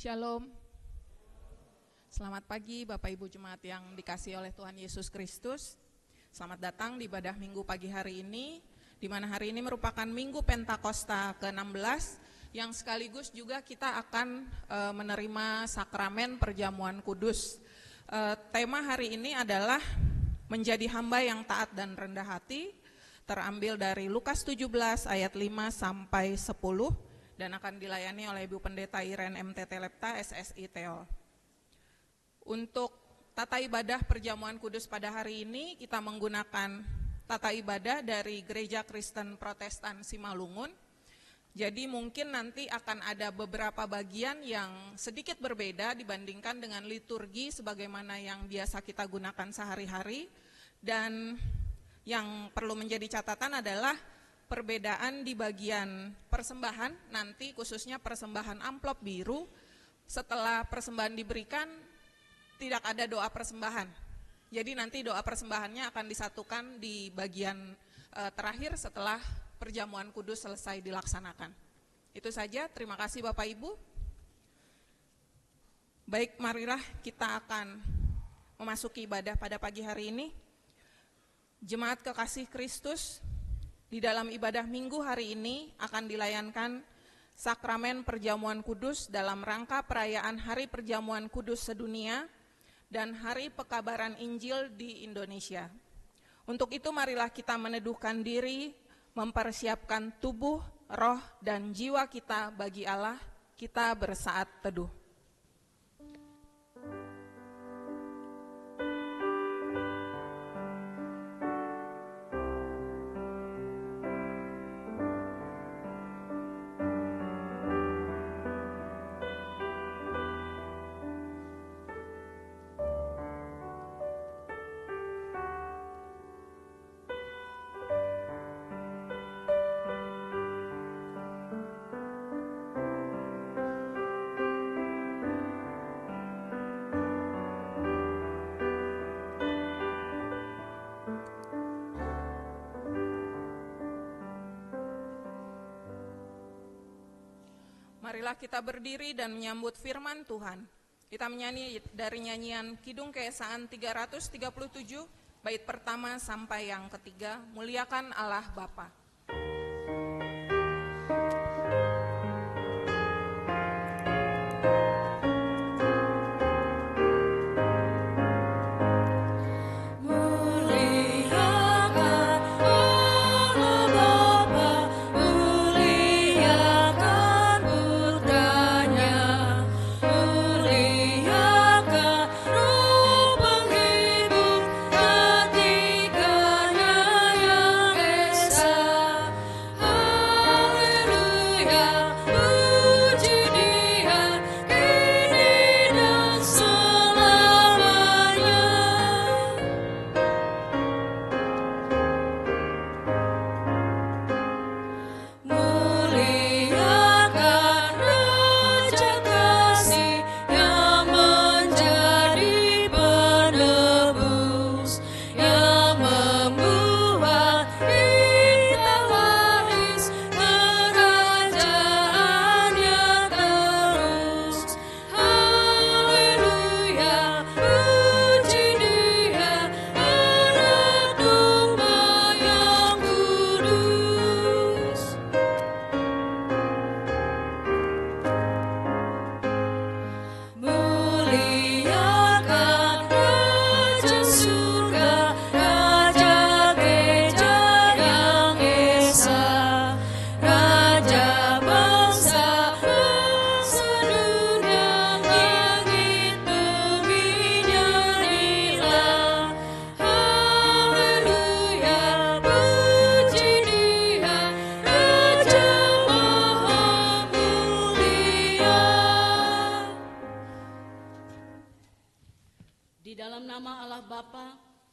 Shalom. Selamat pagi Bapak Ibu Jemaat yang dikasihi oleh Tuhan Yesus Kristus. Selamat datang di ibadah Minggu pagi hari ini, di mana hari ini merupakan Minggu Pentakosta ke-16, yang sekaligus juga kita akan menerima sakramen perjamuan kudus. Tema hari ini adalah menjadi hamba yang taat dan rendah hati, terambil dari Lukas 17 ayat 5 sampai 10, dan akan dilayani oleh Ibu Pendeta Iren MTT Lepta, SSI Teol. Untuk tata ibadah perjamuan kudus pada hari ini, kita menggunakan tata ibadah dari Gereja Kristen Protestan Simalungun. Jadi mungkin nanti akan ada beberapa bagian yang sedikit berbeda dibandingkan dengan liturgi sebagaimana yang biasa kita gunakan sehari-hari. Dan yang perlu menjadi catatan adalah perbedaan di bagian persembahan, nanti khususnya persembahan amplop biru. Setelah persembahan diberikan, tidak ada doa persembahan. Jadi nanti doa persembahannya akan disatukan di bagian terakhir setelah perjamuan kudus selesai dilaksanakan. Itu saja, terima kasih Bapak Ibu. Baik, marilah kita akan memasuki ibadah pada pagi hari ini. Jemaat kekasih Kristus, di dalam ibadah Minggu hari ini akan dilayankan sakramen perjamuan kudus dalam rangka perayaan Hari Perjamuan Kudus Sedunia dan Hari Pekabaran Injil di Indonesia. Untuk itu marilah kita meneduhkan diri, mempersiapkan tubuh, roh, dan jiwa kita bagi Allah. Kita bersaat teduh. Marilah kita berdiri dan menyambut firman Tuhan. Kita menyanyi dari nyanyian Kidung Keesaan 337, bait pertama sampai yang ketiga, Muliakan Allah Bapa.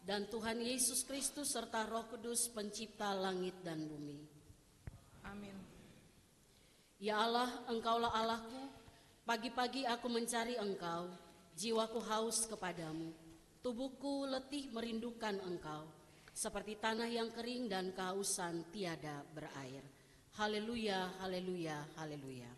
Dan Tuhan Yesus Kristus serta Roh Kudus pencipta langit dan bumi. Amin. Ya Allah, Engkaulah Allahku, pagi-pagi aku mencari Engkau, jiwaku haus kepadamu, tubuhku letih merindukan Engkau, seperti tanah yang kering dan kehausan tiada berair. Haleluya, haleluya, haleluya.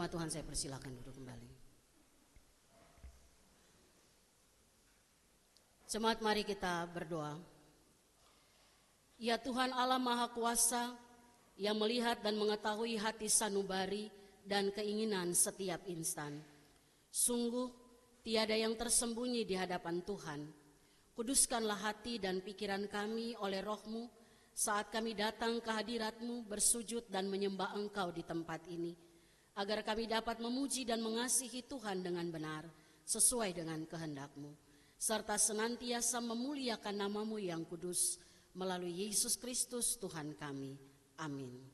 Jemaat Tuhan, saya persilakan duduk kembali. Jemaat, mari kita berdoa. Ya Tuhan Allah Maha Kuasa, yang melihat dan mengetahui hati sanubari dan keinginan setiap insan. Sungguh tiada yang tersembunyi di hadapan Tuhan. Kuduskanlah hati dan pikiran kami oleh Roh-Mu saat kami datang ke hadirat-Mu bersujud dan menyembah Engkau di tempat ini, agar kami dapat memuji dan mengasihi Tuhan dengan benar, sesuai dengan kehendak-Mu, serta senantiasa memuliakan nama-Mu yang kudus, melalui Yesus Kristus Tuhan kami. Amin.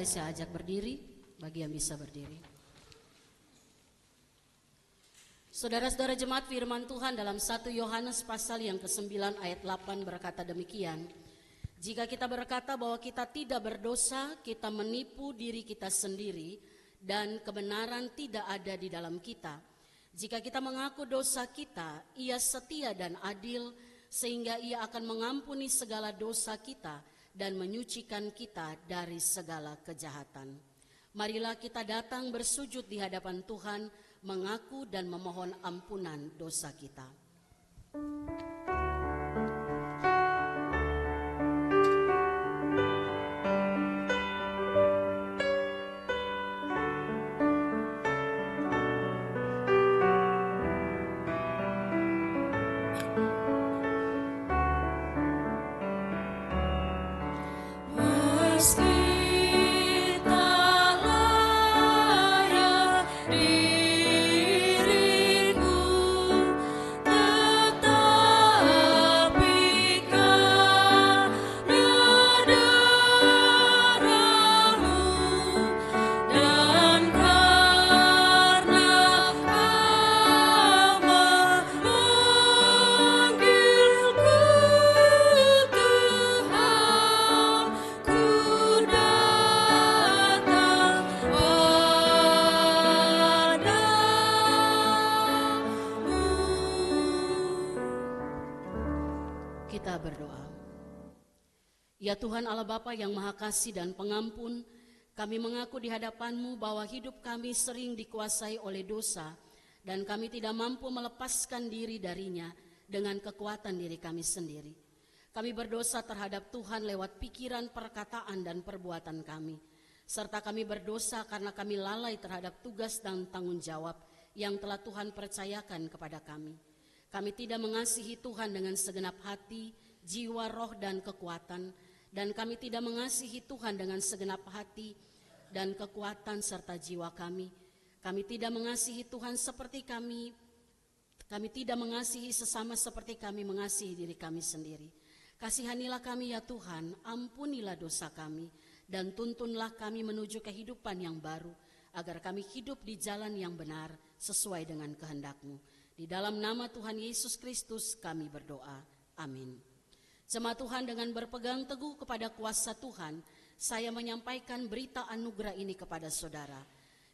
Saya ajak berdiri, bagi yang bisa berdiri. Saudara-saudara jemaat, firman Tuhan dalam 1 Yohanes pasal yang ke-9 ayat 8 berkata demikian. Jika kita berkata bahwa kita tidak berdosa, kita menipu diri kita sendiri dan kebenaran tidak ada di dalam kita. Jika kita mengaku dosa kita, Ia setia dan adil sehingga Ia akan mengampuni segala dosa kita dan menyucikan kita dari segala kejahatan. Marilah kita datang bersujud di hadapan Tuhan, mengaku dan memohon ampunan dosa kita. Kita berdoa. Ya Tuhan Allah Bapa yang Maha Kasih dan Pengampun, kami mengaku di hadapan-Mu bahwa hidup kami sering dikuasai oleh dosa dan kami tidak mampu melepaskan diri darinya dengan kekuatan diri kami sendiri. Kami berdosa terhadap Tuhan lewat pikiran, perkataan, dan perbuatan kami. serta kami berdosa karena kami lalai terhadap tugas dan tanggung jawab yang telah Tuhan percayakan kepada kami. Kami tidak mengasihi Tuhan dengan segenap hati, jiwa, roh, dan kekuatan, dan kami tidak mengasihi Tuhan dengan segenap hati dan kekuatan serta jiwa kami. Kami tidak mengasihi Tuhan seperti kami tidak mengasihi sesama seperti kami mengasihi diri kami sendiri. Kasihanilah kami ya Tuhan, ampunilah dosa kami, dan tuntunlah kami menuju kehidupan yang baru, agar kami hidup di jalan yang benar sesuai dengan kehendak-Mu. Di dalam nama Tuhan Yesus Kristus kami berdoa. Amin. Jemaat Tuhan, dengan berpegang teguh kepada kuasa Tuhan, saya menyampaikan berita anugerah ini kepada saudara.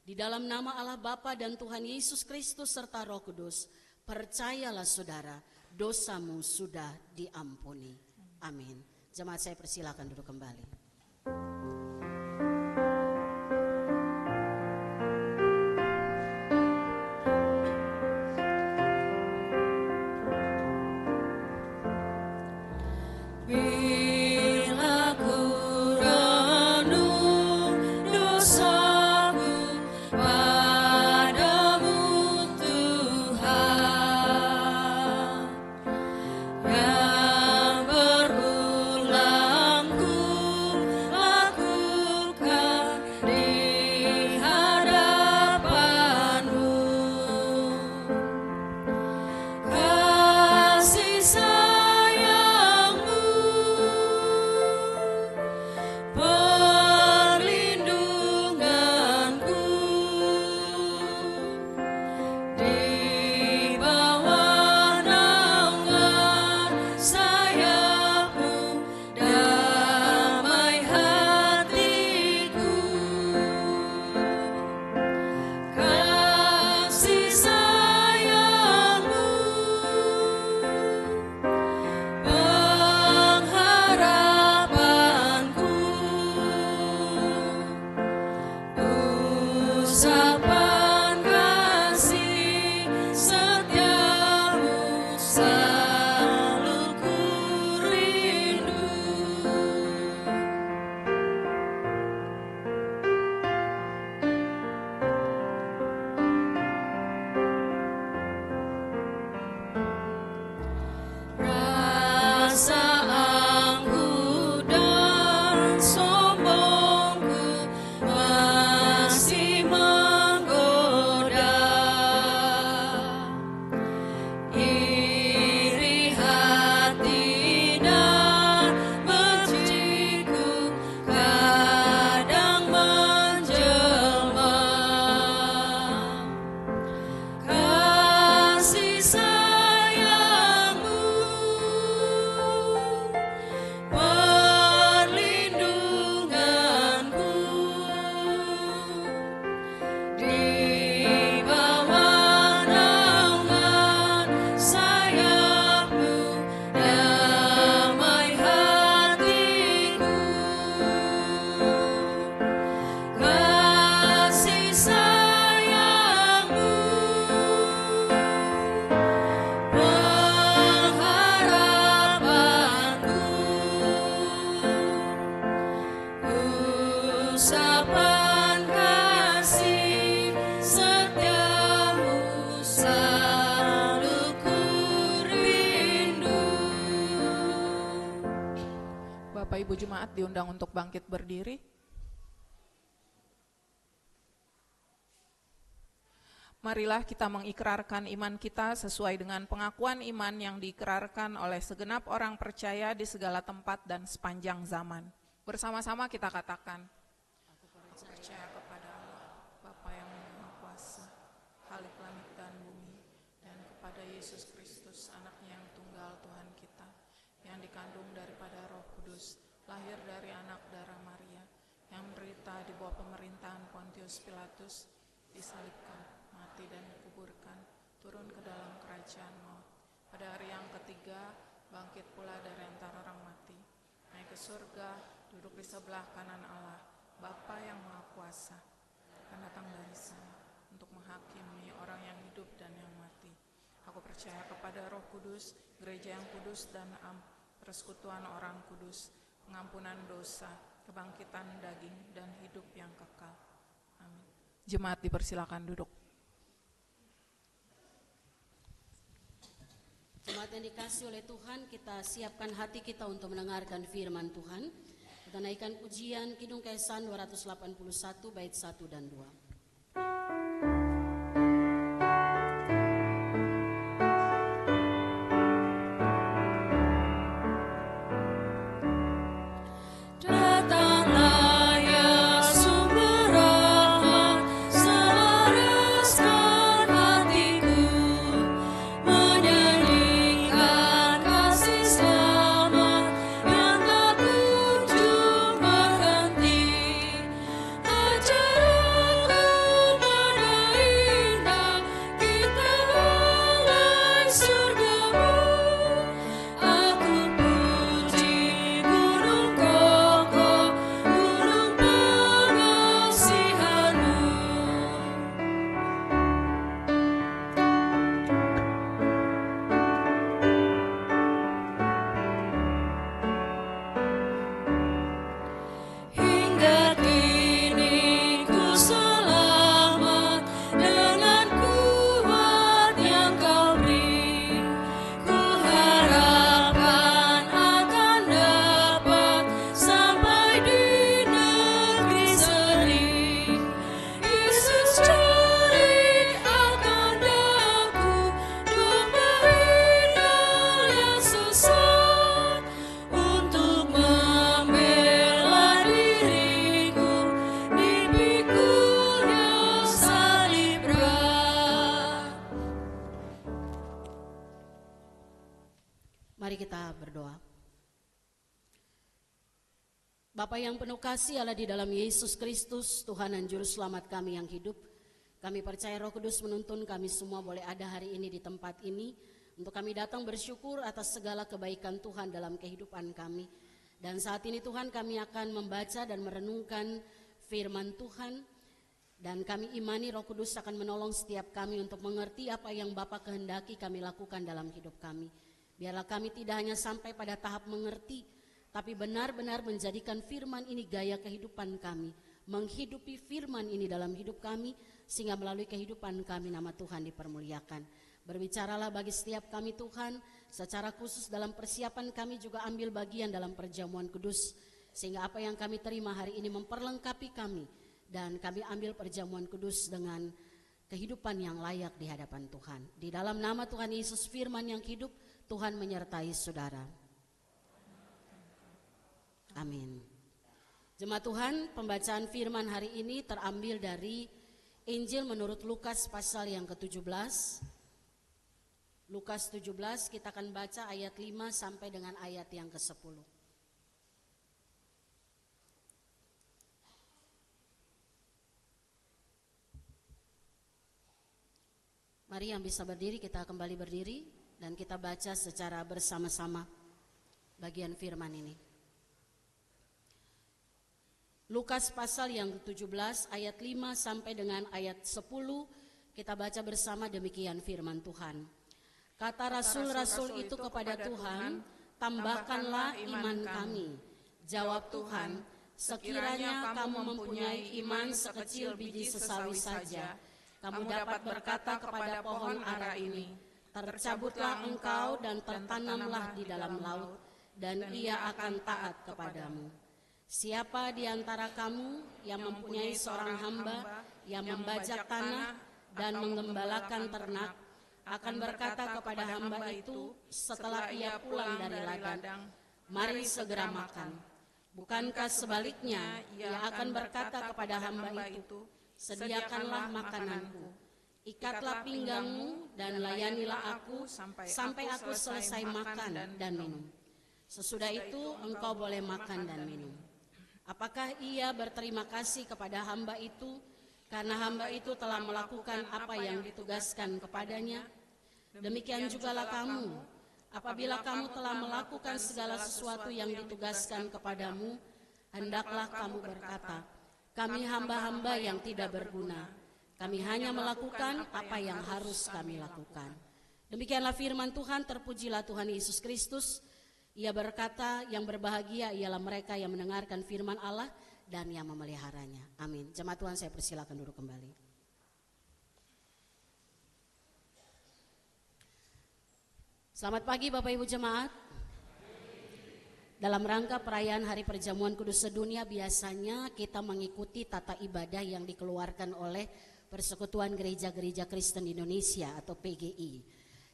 Di dalam nama Allah Bapa dan Tuhan Yesus Kristus serta Roh Kudus, percayalah saudara, dosamu sudah diampuni. Amin. Jemaat saya persilakan duduk kembali. Bapak Ibu Jemaat diundang untuk bangkit berdiri. Marilah kita mengikrarkan iman kita sesuai dengan pengakuan iman yang diikrarkan oleh segenap orang percaya di segala tempat dan sepanjang zaman. Bersama-sama kita katakan, aku percaya kepada Allah, Bapa yang Maha Kuasa, Khalik langit dan bumi, dan kepada Yesus Kristus, anaknya yang tunggal Tuhan kita, yang dikandung daripada Roh Kudus, lahir dari anak darah Maria, yang menderita di bawah pemerintahan Pontius Pilatus, disalibkan, mati dan dikuburkan, turun ke dalam kerajaan maut. Pada hari yang ketiga, bangkit pula dari antara orang mati, naik ke surga, duduk di sebelah kanan Allah, Bapa yang Maha Kuasa, akan datang dari sana untuk menghakimi orang yang hidup dan yang mati. Aku percaya kepada Roh Kudus, gereja yang kudus dan persekutuan orang kudus, pengampunan dosa, kebangkitan daging dan hidup hidup yang kekal. Amin. Jemaat dipersilakan duduk. Jemaat yang dikasih oleh Tuhan, kita siapkan hati kita untuk mendengarkan firman Tuhan. Kita naikkan pujian Kidung Kesan 281 bait 1 dan 2. Mari kita berdoa. Bapa yang penuh kasih Allah di dalam Yesus Kristus, Tuhan dan Juru Selamat kami yang hidup. Kami percaya Roh Kudus menuntun kami semua boleh ada hari ini di tempat ini, untuk kami datang bersyukur atas segala kebaikan Tuhan dalam kehidupan kami. Dan saat ini Tuhan kami akan membaca dan merenungkan firman Tuhan. Dan kami imani Roh Kudus akan menolong setiap kami untuk mengerti apa yang Bapa kehendaki kami lakukan dalam hidup kami. Biarlah kami tidak hanya sampai pada tahap mengerti, tapi benar-benar menjadikan firman ini gaya kehidupan kami, menghidupi firman ini dalam hidup kami, sehingga melalui kehidupan kami nama Tuhan dipermuliakan. Berbicaralah bagi setiap kami Tuhan, secara khusus dalam persiapan kami juga ambil bagian dalam perjamuan kudus, sehingga apa yang kami terima hari ini memperlengkapi kami, dan kami ambil perjamuan kudus dengan kehidupan yang layak di hadapan Tuhan. Di dalam nama Tuhan Yesus firman yang hidup, Tuhan menyertai saudara. Amin. Jemaat Tuhan, pembacaan firman hari ini terambil dari Injil menurut Lukas pasal yang ke-17. Lukas 17 kita akan baca ayat 5 sampai dengan ayat yang ke-10. Mari yang bisa berdiri, kita kembali berdiri dan kita baca secara bersama-sama bagian firman ini. Lukas pasal yang ke-17 ayat 5 sampai dengan ayat 10 kita baca bersama demikian firman Tuhan. Kata rasul-rasul itu kepada Tuhan, tambahkanlah iman kami. Jawab Tuhan, sekiranya kamu mempunyai iman sekecil biji sesawi saja, kamu dapat berkata kepada pohon ara ini, tercabutlah engkau dan tertanamlah di dalam laut, dan ia akan taat kepadamu. Siapa di antara kamu yang mempunyai seorang hamba yang membajak tanah dan menggembalakan ternak, akan berkata kepada hamba itu setelah ia pulang dari ladang, mari segera makan. Bukankah sebaliknya ia akan berkata kepada hamba itu, sediakanlah makananku, ikatlah pinggangmu dan layanilah aku sampai aku selesai makan dan minum. Sesudah itu engkau boleh makan dan minum. Apakah ia berterima kasih kepada hamba itu karena hamba itu telah melakukan apa yang ditugaskan kepadanya? Demikian jugalah kamu, apabila kamu telah melakukan segala sesuatu yang ditugaskan kepadamu, hendaklah kamu berkata, kami hamba-hamba yang tidak berguna, kami hanya melakukan apa yang harus kami lakukan. Demikianlah firman Tuhan, terpujilah Tuhan Yesus Kristus. Ia berkata, yang berbahagia ialah mereka yang mendengarkan firman Allah dan yang memeliharanya. Amin. Jemaat Tuhan, saya persilakan duduk kembali. Selamat pagi Bapak Ibu Jemaat. Dalam rangka perayaan Hari Perjamuan Kudus Sedunia, biasanya kita mengikuti tata ibadah yang dikeluarkan oleh Persekutuan Gereja-Gereja Kristen Indonesia atau PGI.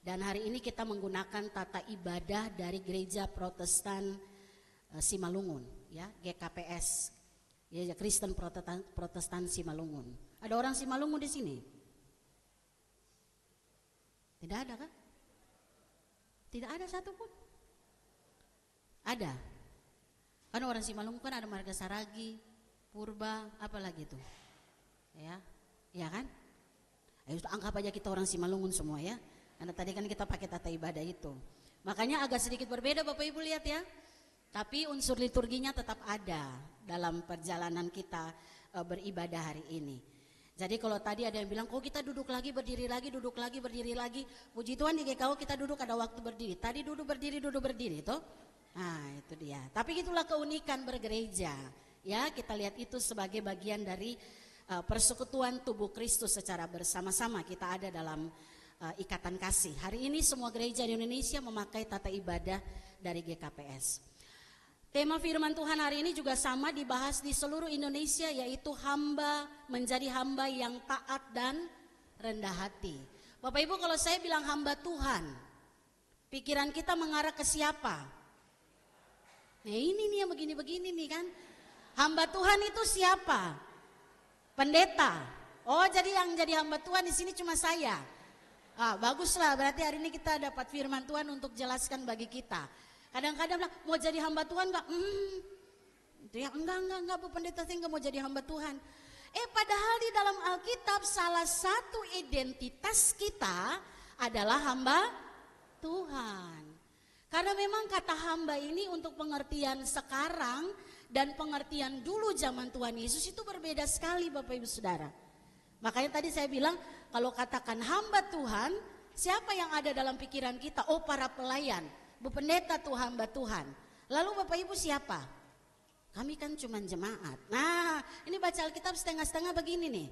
Dan hari ini kita menggunakan tata ibadah dari Gereja Protestan Simalungun, ya, GKPS, Gereja Kristen Protestan Simalungun. Ada orang Simalungun di sini? Tidak ada kan? Tidak ada satupun. Ada. Kan orang Simalungun kan ada Marga Saragi, Purba, apa lagi tuh? Ya, ya kan? Ayo anggap aja kita orang Simalungun semua ya. Karena tadi kan kita pakai tata ibadah itu. Makanya agak sedikit berbeda Bapak Ibu lihat ya. Tapi unsur liturginya tetap ada dalam perjalanan kita beribadah hari ini. Jadi kalau tadi ada yang bilang, kok kita duduk lagi, berdiri lagi, duduk lagi, berdiri lagi. Puji Tuhan di GKU kita duduk ada waktu berdiri. Tadi duduk berdiri, toh? Nah itu dia. Tapi itulah keunikan bergereja. Ya, kita lihat itu sebagai bagian dari persekutuan tubuh Kristus secara bersama-sama. Kita ada dalam ikatan kasih. Hari ini semua gereja di Indonesia memakai tata ibadah dari GKPS. Tema firman Tuhan hari ini juga sama dibahas di seluruh Indonesia, yaitu hamba menjadi hamba yang taat dan rendah hati. Bapak Ibu, kalau saya bilang hamba Tuhan, pikiran kita mengarah ke siapa? Nah ini nih yang begini-begini nih kan. Hamba Tuhan itu siapa? Pendeta. Oh jadi yang jadi hamba Tuhan di sini cuma saya. Baguslah, berarti hari ini kita dapat firman Tuhan untuk jelaskan bagi kita. Kadang-kadang bilang, mau jadi hamba Tuhan enggak? Ya, enggak Bu Pendeta, saya enggak mau jadi hamba Tuhan. Padahal di dalam Alkitab salah satu identitas kita adalah hamba Tuhan. Karena memang kata hamba ini untuk pengertian sekarang dan pengertian dulu zaman Tuhan Yesus itu berbeda sekali Bapak Ibu Saudara. Makanya tadi saya bilang kalau katakan hamba Tuhan, siapa yang ada dalam pikiran kita? Oh para pelayan, Bu Pendeta tuh hamba Tuhan. Lalu Bapak Ibu siapa? Kami kan cuma jemaat. Nah ini baca Alkitab setengah-setengah begini nih.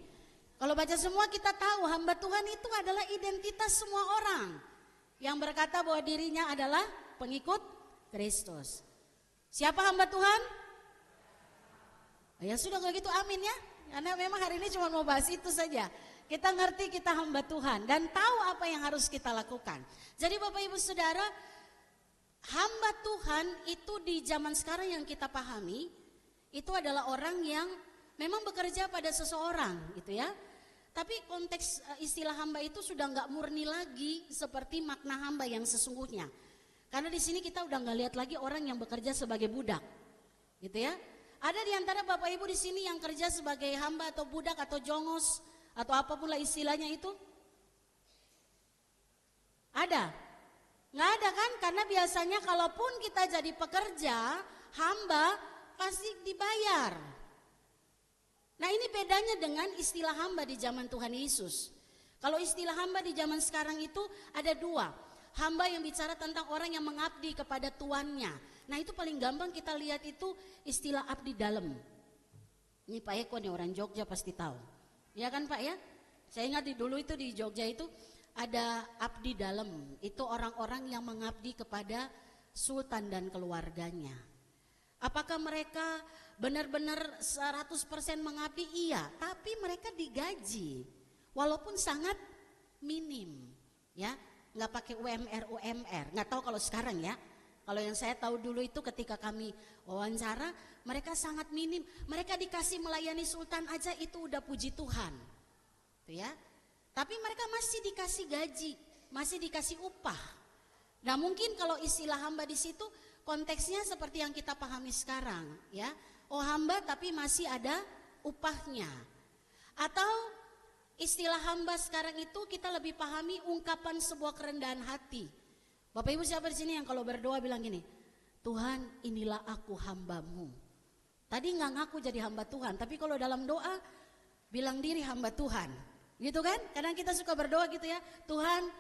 Kalau baca semua kita tahu hamba Tuhan itu adalah identitas semua orang yang berkata bahwa dirinya adalah pengikut Kristus. Siapa hamba Tuhan? Ya sudah kalau gitu amin ya. Karena memang hari ini cuma mau bahas itu saja. Kita ngerti kita hamba Tuhan dan tahu apa yang harus kita lakukan. Jadi Bapak Ibu Saudara, hamba Tuhan itu di zaman sekarang yang kita pahami itu adalah orang yang memang bekerja pada seseorang gitu ya. Tapi konteks istilah hamba itu sudah nggak murni lagi seperti makna hamba yang sesungguhnya. Karena di sini kita udah nggak lihat lagi orang yang bekerja sebagai budak, gitu ya. Ada di antara Bapak Ibu di sini yang kerja sebagai hamba atau budak atau jongos atau apapun lah istilahnya itu? Ada? Nggak ada kan? Karena biasanya kalaupun kita jadi pekerja, hamba pasti dibayar. Nah ini bedanya dengan istilah hamba di zaman Tuhan Yesus. Kalau istilah hamba di zaman sekarang itu ada dua. Hamba yang bicara tentang orang yang mengabdi kepada tuannya. Nah itu paling gampang kita lihat itu istilah abdi dalam. Ini Pak Eko nih orang Jogja pasti tahu. Ya kan Pak ya? Saya ingat dulu itu di Jogja itu ada abdi dalam. Itu orang-orang yang mengabdi kepada sultan dan keluarganya. Apakah mereka benar-benar 100% mengabdi? Iya, tapi mereka digaji walaupun sangat minim, ya, nggak pakai UMR, nggak tahu kalau sekarang ya. Kalau yang saya tahu dulu itu ketika kami wawancara, mereka sangat minim. Mereka dikasih melayani sultan aja itu udah puji Tuhan, tuh ya. Tapi mereka masih dikasih gaji, masih dikasih upah. Nah mungkin kalau istilah hamba di situ konteksnya seperti yang kita pahami sekarang, ya. Oh hamba tapi masih ada upahnya. Atau istilah hamba sekarang itu kita lebih pahami ungkapan sebuah kerendahan hati. Bapak Ibu siapa di sini yang kalau berdoa bilang gini, Tuhan inilah aku hambamu. Tadi nggak ngaku jadi hamba Tuhan, tapi kalau dalam doa bilang diri hamba Tuhan, gitu kan? Kadang kita suka berdoa gitu ya, Tuhan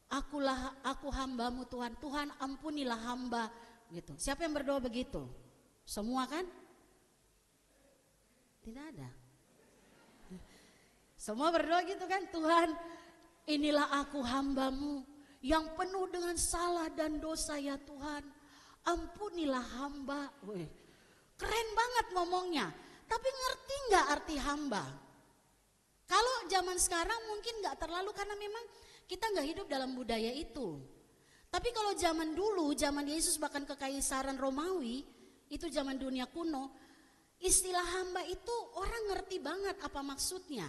aku hambamu Tuhan, Tuhan ampunilah hamba gitu. Siapa yang berdoa begitu? Semua kan? Tidak ada. Semua berdoa gitu kan, Tuhan inilah aku hamba-Mu yang penuh dengan salah dan dosa ya Tuhan. Ampunilah hamba. Wih, keren banget ngomongnya. Tapi ngerti gak arti hamba? Kalau zaman sekarang mungkin gak terlalu karena memang kita gak hidup dalam budaya itu. Tapi kalau zaman dulu, zaman Yesus bahkan kekaisaran Romawi, itu zaman dunia kuno, istilah hamba itu orang ngerti banget apa maksudnya.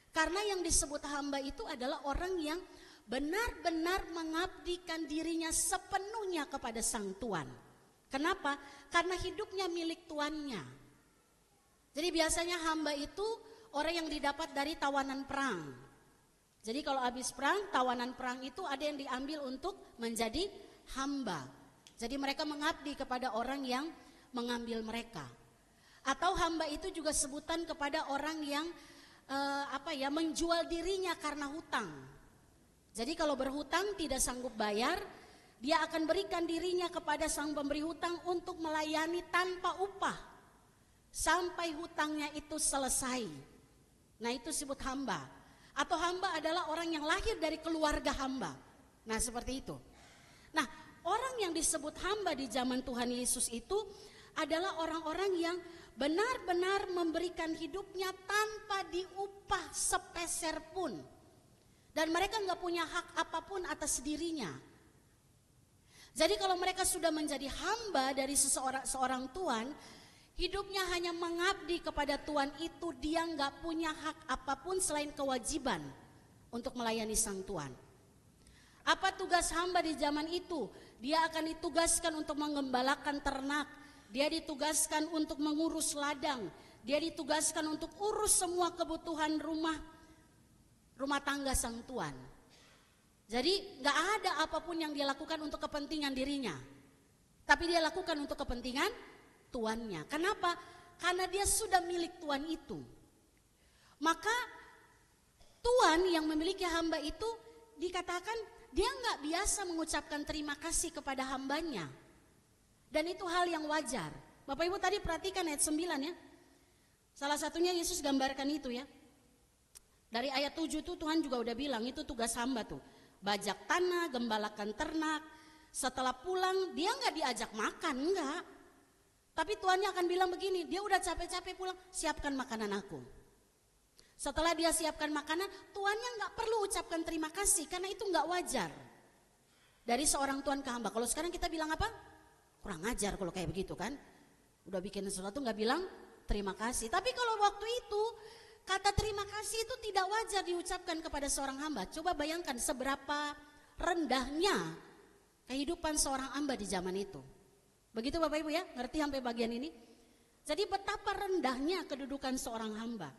Karena yang disebut hamba itu adalah orang yang benar-benar mengabdikan dirinya sepenuhnya kepada sang Tuan. Kenapa? Karena hidupnya milik tuannya. Jadi biasanya hamba itu orang yang didapat dari tawanan perang. Jadi kalau habis perang, tawanan perang itu ada yang diambil untuk menjadi hamba. Jadi mereka mengabdi kepada orang yang mengambil mereka. Atau hamba itu juga sebutan kepada orang yang menjual dirinya karena hutang. Jadi kalau berhutang tidak sanggup bayar, dia akan berikan dirinya kepada sang pemberi hutang untuk melayani tanpa upah sampai hutangnya itu selesai. Nah itu disebut hamba. Atau hamba adalah orang yang lahir dari keluarga hamba. Nah seperti itu. Nah orang yang disebut hamba di zaman Tuhan Yesus itu adalah orang-orang yang benar-benar memberikan hidupnya tanpa diupah sepeser pun. Dan mereka gak punya hak apapun atas dirinya. Jadi kalau mereka sudah menjadi hamba dari seorang tuan, hidupnya hanya mengabdi kepada tuan itu, dia gak punya hak apapun selain kewajiban untuk melayani sang tuan. Apa tugas hamba di zaman itu? Dia akan ditugaskan untuk mengembalakan ternak. Dia ditugaskan untuk mengurus ladang. Dia ditugaskan untuk urus semua kebutuhan rumah tangga sang tuan. Jadi gak ada apapun yang dia lakukan untuk kepentingan dirinya. Tapi dia lakukan untuk kepentingan tuannya. Kenapa? Karena dia sudah milik tuan itu. Maka tuan yang memiliki hamba itu dikatakan dia gak biasa mengucapkan terima kasih kepada hambanya. Dan itu hal yang wajar. Bapak Ibu tadi perhatikan ayat 9 ya. Salah satunya Yesus gambarkan itu ya. Dari ayat 7 tuh Tuhan juga udah bilang itu tugas hamba tuh. Bajak tanah, gembalakan ternak. Setelah pulang dia gak diajak makan, enggak. Tapi tuannya akan bilang begini, dia udah capek-capek pulang, siapkan makanan aku. Setelah dia siapkan makanan, tuannya gak perlu ucapkan terima kasih karena itu gak wajar. Dari seorang tuan ke hamba. Kalau sekarang kita bilang apa? Kurang ajar kalau kayak begitu kan. Udah bikin sesuatu gak bilang terima kasih. Tapi kalau waktu itu kata terima kasih itu tidak wajar diucapkan kepada seorang hamba. Coba bayangkan seberapa rendahnya kehidupan seorang hamba di zaman itu. Begitu Bapak Ibu ya, ngerti sampai bagian ini? Jadi betapa rendahnya kedudukan seorang hamba.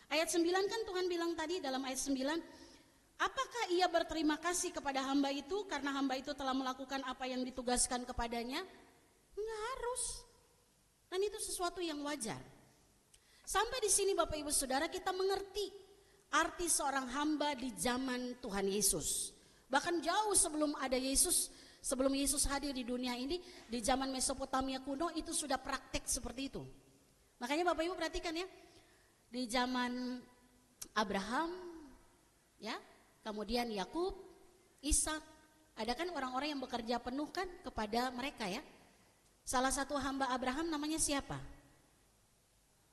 Ayat 9 kan Tuhan bilang tadi dalam ayat 9, apakah ia berterima kasih kepada hamba itu karena hamba itu telah melakukan apa yang ditugaskan kepadanya? Enggak harus. Dan itu sesuatu yang wajar. Sampai di sini Bapak Ibu Saudara kita mengerti arti seorang hamba di zaman Tuhan Yesus. Bahkan jauh sebelum ada Yesus, sebelum Yesus hadir di dunia ini, di zaman Mesopotamia kuno itu sudah praktek seperti itu. Makanya Bapak Ibu perhatikan ya, di zaman Abraham, ya, kemudian Yakub, Ishak, ada kan orang-orang yang bekerja penuh kan kepada mereka ya. Salah satu hamba Abraham namanya siapa?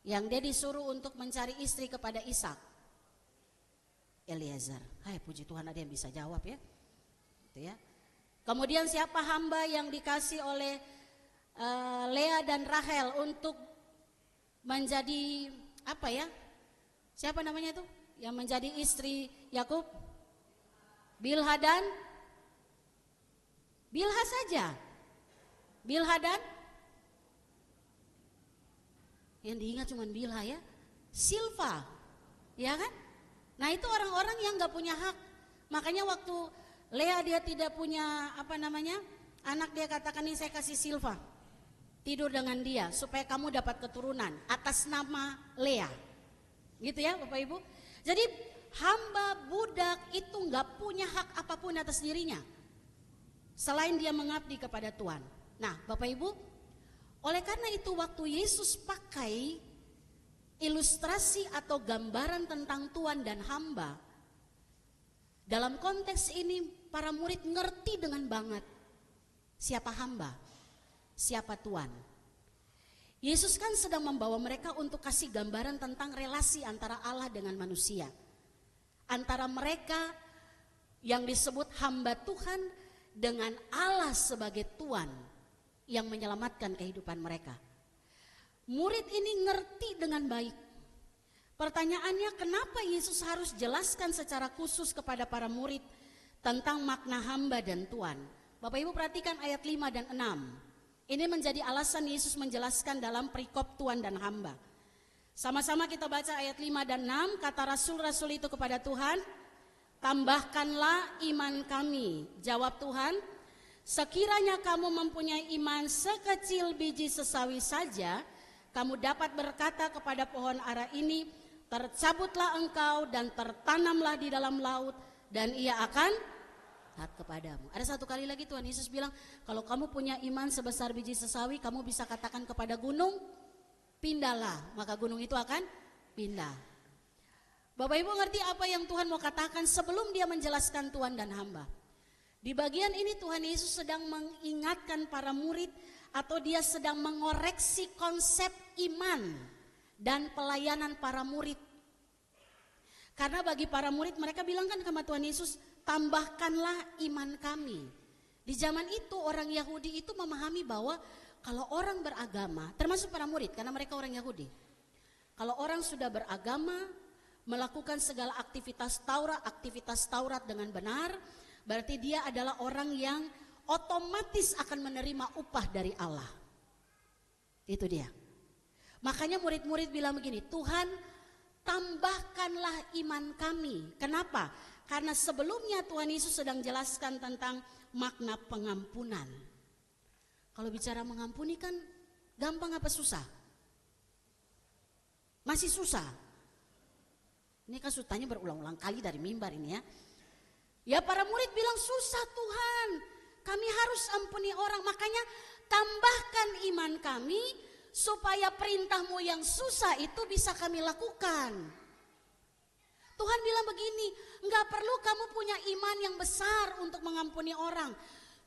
Yang dia disuruh untuk mencari istri kepada Ishak. Eliezer. Hai puji Tuhan ada yang bisa jawab ya. Itu ya. Kemudian siapa hamba yang dikasih oleh Lea dan Rahel untuk menjadi apa ya? Siapa namanya itu? Yang menjadi istri Yakub? Bilha dan Bilha saja. Bilha dan yang diingat cuma Bilha ya. Silva. Ya kan? Nah itu orang-orang yang gak punya hak. Makanya waktu Lea dia tidak punya anak dia katakan ini saya kasih Silva. Tidur dengan dia supaya kamu dapat keturunan atas nama Lea. Gitu ya Bapak Ibu. Jadi hamba budak itu gak punya hak apapun atas dirinya. Selain dia mengabdi kepada Tuhan. Nah Bapak Ibu, oleh karena itu waktu Yesus pakai ilustrasi atau gambaran tentang tuan dan hamba. Dalam konteks ini para murid ngerti dengan banget siapa hamba, siapa tuan. Yesus kan sedang membawa mereka untuk kasih gambaran tentang relasi antara Allah dengan manusia. Antara mereka yang disebut hamba Tuhan dengan Allah sebagai Tuan yang menyelamatkan kehidupan mereka. Murid ini ngerti dengan baik. Pertanyaannya, kenapa Yesus harus jelaskan secara khusus kepada para murid tentang makna hamba dan tuan? Bapak Ibu perhatikan ayat 5 dan 6. Ini menjadi alasan Yesus menjelaskan dalam perikop tuan dan hamba. Sama-sama kita baca ayat 5 dan 6, kata rasul-rasul itu kepada Tuhan, tambahkanlah iman kami. Jawab Tuhan, sekiranya kamu mempunyai iman sekecil biji sesawi saja, kamu dapat berkata kepada pohon ara ini, tercabutlah engkau dan tertanamlah di dalam laut, dan ia akan taat kepadamu. Ada satu kali lagi Tuhan Yesus bilang, kalau kamu punya iman sebesar biji sesawi, kamu bisa katakan kepada gunung, pindahlah, maka gunung itu akan pindah. Bapak Ibu ngerti apa yang Tuhan mau katakan sebelum dia menjelaskan tuan dan hamba? Di bagian ini Tuhan Yesus sedang mengingatkan para murid, atau dia sedang mengoreksi konsep iman dan pelayanan para murid. Karena bagi para murid mereka bilang kan sama Tuhan Yesus, tambahkanlah iman kami. Di zaman itu orang Yahudi itu memahami bahwa kalau orang beragama, termasuk para murid karena mereka orang Yahudi. Kalau orang sudah beragama, melakukan segala aktivitas Taurat dengan benar, berarti dia adalah orang yang otomatis akan menerima upah dari Allah. Itu dia. Makanya murid-murid bilang begini, Tuhan tambahkanlah iman kami. Kenapa? Karena sebelumnya Tuhan Yesus sedang jelaskan tentang makna pengampunan. Kalau bicara mengampuni kan gampang apa susah? Masih susah. Ini kan tanya berulang-ulang kali dari mimbar ini ya. Ya para murid bilang susah Tuhan, kami harus ampuni orang. Makanya tambahkan iman kami supaya perintahmu yang susah itu bisa kami lakukan. Tuhan bilang begini, enggak perlu kamu punya iman yang besar untuk mengampuni orang.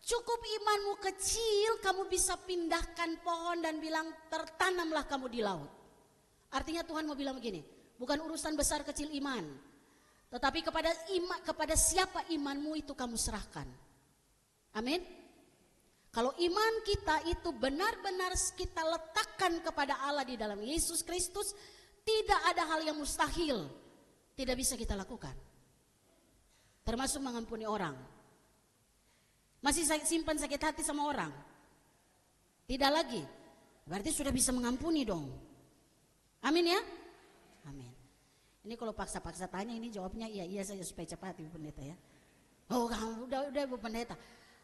Cukup imanmu kecil, kamu bisa pindahkan pohon dan bilang tertanamlah kamu di laut. Artinya Tuhan mau bilang begini, bukan urusan besar kecil iman, tetapi kepada siapa imanmu itu kamu serahkan. Amin. Kalau iman kita itu benar-benar kita letakkan kepada Allah di dalam Yesus Kristus, tidak ada hal yang mustahil tidak bisa kita lakukan. Termasuk mengampuni orang. Masih simpan sakit hati sama orang? Tidak lagi. Berarti sudah bisa mengampuni dong. Amin ya? Amin. Ini kalau paksa-paksa tanya ini jawabnya iya saja supaya cepat Ibu Pendeta ya. Oh udah Ibu Pendeta.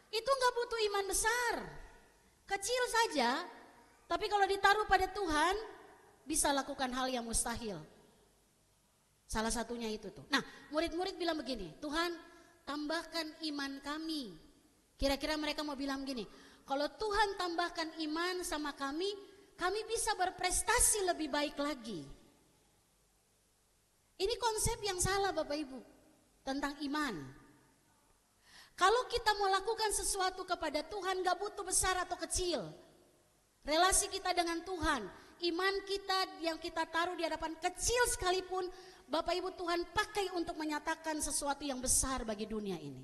Itu gak butuh iman besar, kecil saja, tapi kalau ditaruh pada Tuhan bisa lakukan hal yang mustahil. Salah satunya itu tuh. Nah murid-murid bilang begini, Tuhan tambahkan iman kami. Kira-kira mereka mau bilang begini, kalau Tuhan tambahkan iman sama kami bisa berprestasi lebih baik lagi. Ini konsep yang salah Bapak Ibu tentang iman. Kalau kita mau lakukan sesuatu kepada Tuhan gak butuh besar atau kecil. Relasi kita dengan Tuhan, iman kita yang kita taruh di hadapan kecil sekalipun, Bapak Ibu Tuhan pakai untuk menyatakan sesuatu yang besar bagi dunia ini.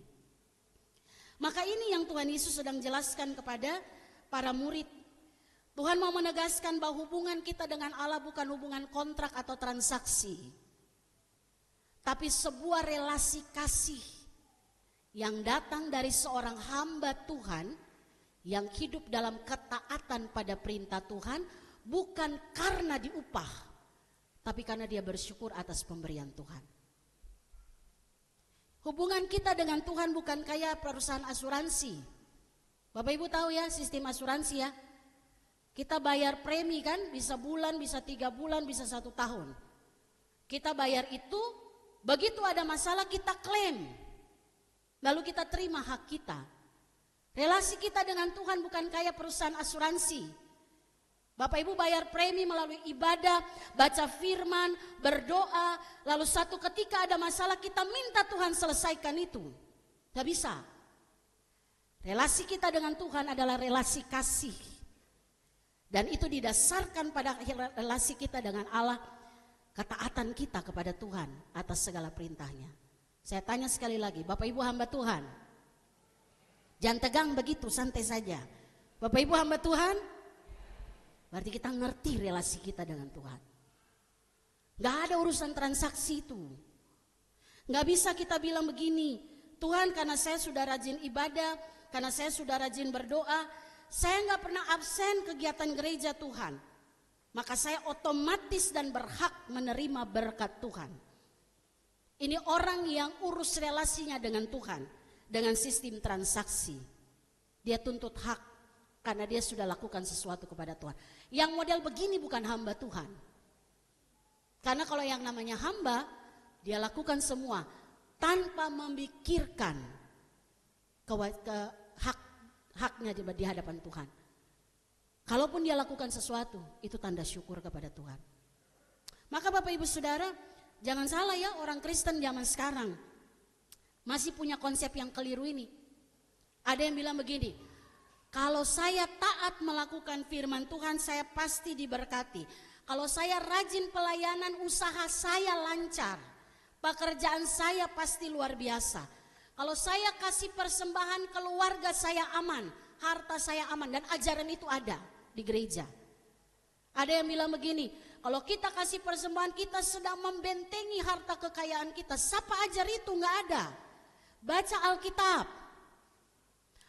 Maka ini yang Tuhan Yesus sedang jelaskan kepada para murid. Tuhan mau menegaskan bahwa hubungan kita dengan Allah bukan hubungan kontrak atau transaksi, tapi sebuah relasi kasih yang datang dari seorang hamba Tuhan yang hidup dalam ketaatan pada perintah Tuhan, bukan karena diupah, tapi karena dia bersyukur atas pemberian Tuhan. Hubungan kita dengan Tuhan bukan kayak perusahaan asuransi. Bapak Ibu tahu ya sistem asuransi ya. Kita bayar premi kan, bisa bulan, bisa 3 bulan, bisa 1 tahun. Kita bayar itu, begitu ada masalah kita klaim. Lalu kita terima hak kita. Relasi kita dengan Tuhan bukan kayak perusahaan asuransi. Bapak Ibu bayar premi melalui ibadah, baca firman, berdoa, lalu satu ketika ada masalah kita minta Tuhan selesaikan itu. Gak bisa. Relasi kita dengan Tuhan adalah relasi kasih. Dan itu didasarkan pada relasi kita dengan Allah, ketaatan kita kepada Tuhan atas segala perintahnya. Saya tanya sekali lagi, Bapak Ibu hamba Tuhan, jangan tegang begitu, santai saja. Bapak Ibu hamba Tuhan, berarti kita ngerti relasi kita dengan Tuhan. Gak ada urusan transaksi itu. Gak bisa kita bilang begini, Tuhan karena saya sudah rajin ibadah, karena saya sudah rajin berdoa, saya gak pernah absen kegiatan gereja Tuhan, maka saya otomatis dan berhak menerima berkat Tuhan. Ini orang yang urus relasinya dengan Tuhan dengan sistem transaksi. Dia tuntut hak karena dia sudah lakukan sesuatu kepada Tuhan. Yang model begini bukan hamba Tuhan. Karena kalau yang namanya hamba, dia lakukan semua tanpa memikirkan haknya di hadapan Tuhan. Kalaupun dia lakukan sesuatu, itu tanda syukur kepada Tuhan. Maka Bapak Ibu Saudara, jangan salah ya, orang Kristen zaman sekarang masih punya konsep yang keliru ini. Ada yang bilang begini, kalau saya taat melakukan firman Tuhan, saya pasti diberkati. Kalau saya rajin pelayanan, usaha saya lancar. Pekerjaan saya pasti luar biasa. Kalau saya kasih persembahan, keluarga saya aman, harta saya aman. Dan ajaran itu ada di gereja. Ada yang bilang begini, kalau kita kasih persembahan, kita sedang membentengi harta kekayaan kita. Siapa ajar itu? Nggak ada. Baca Alkitab.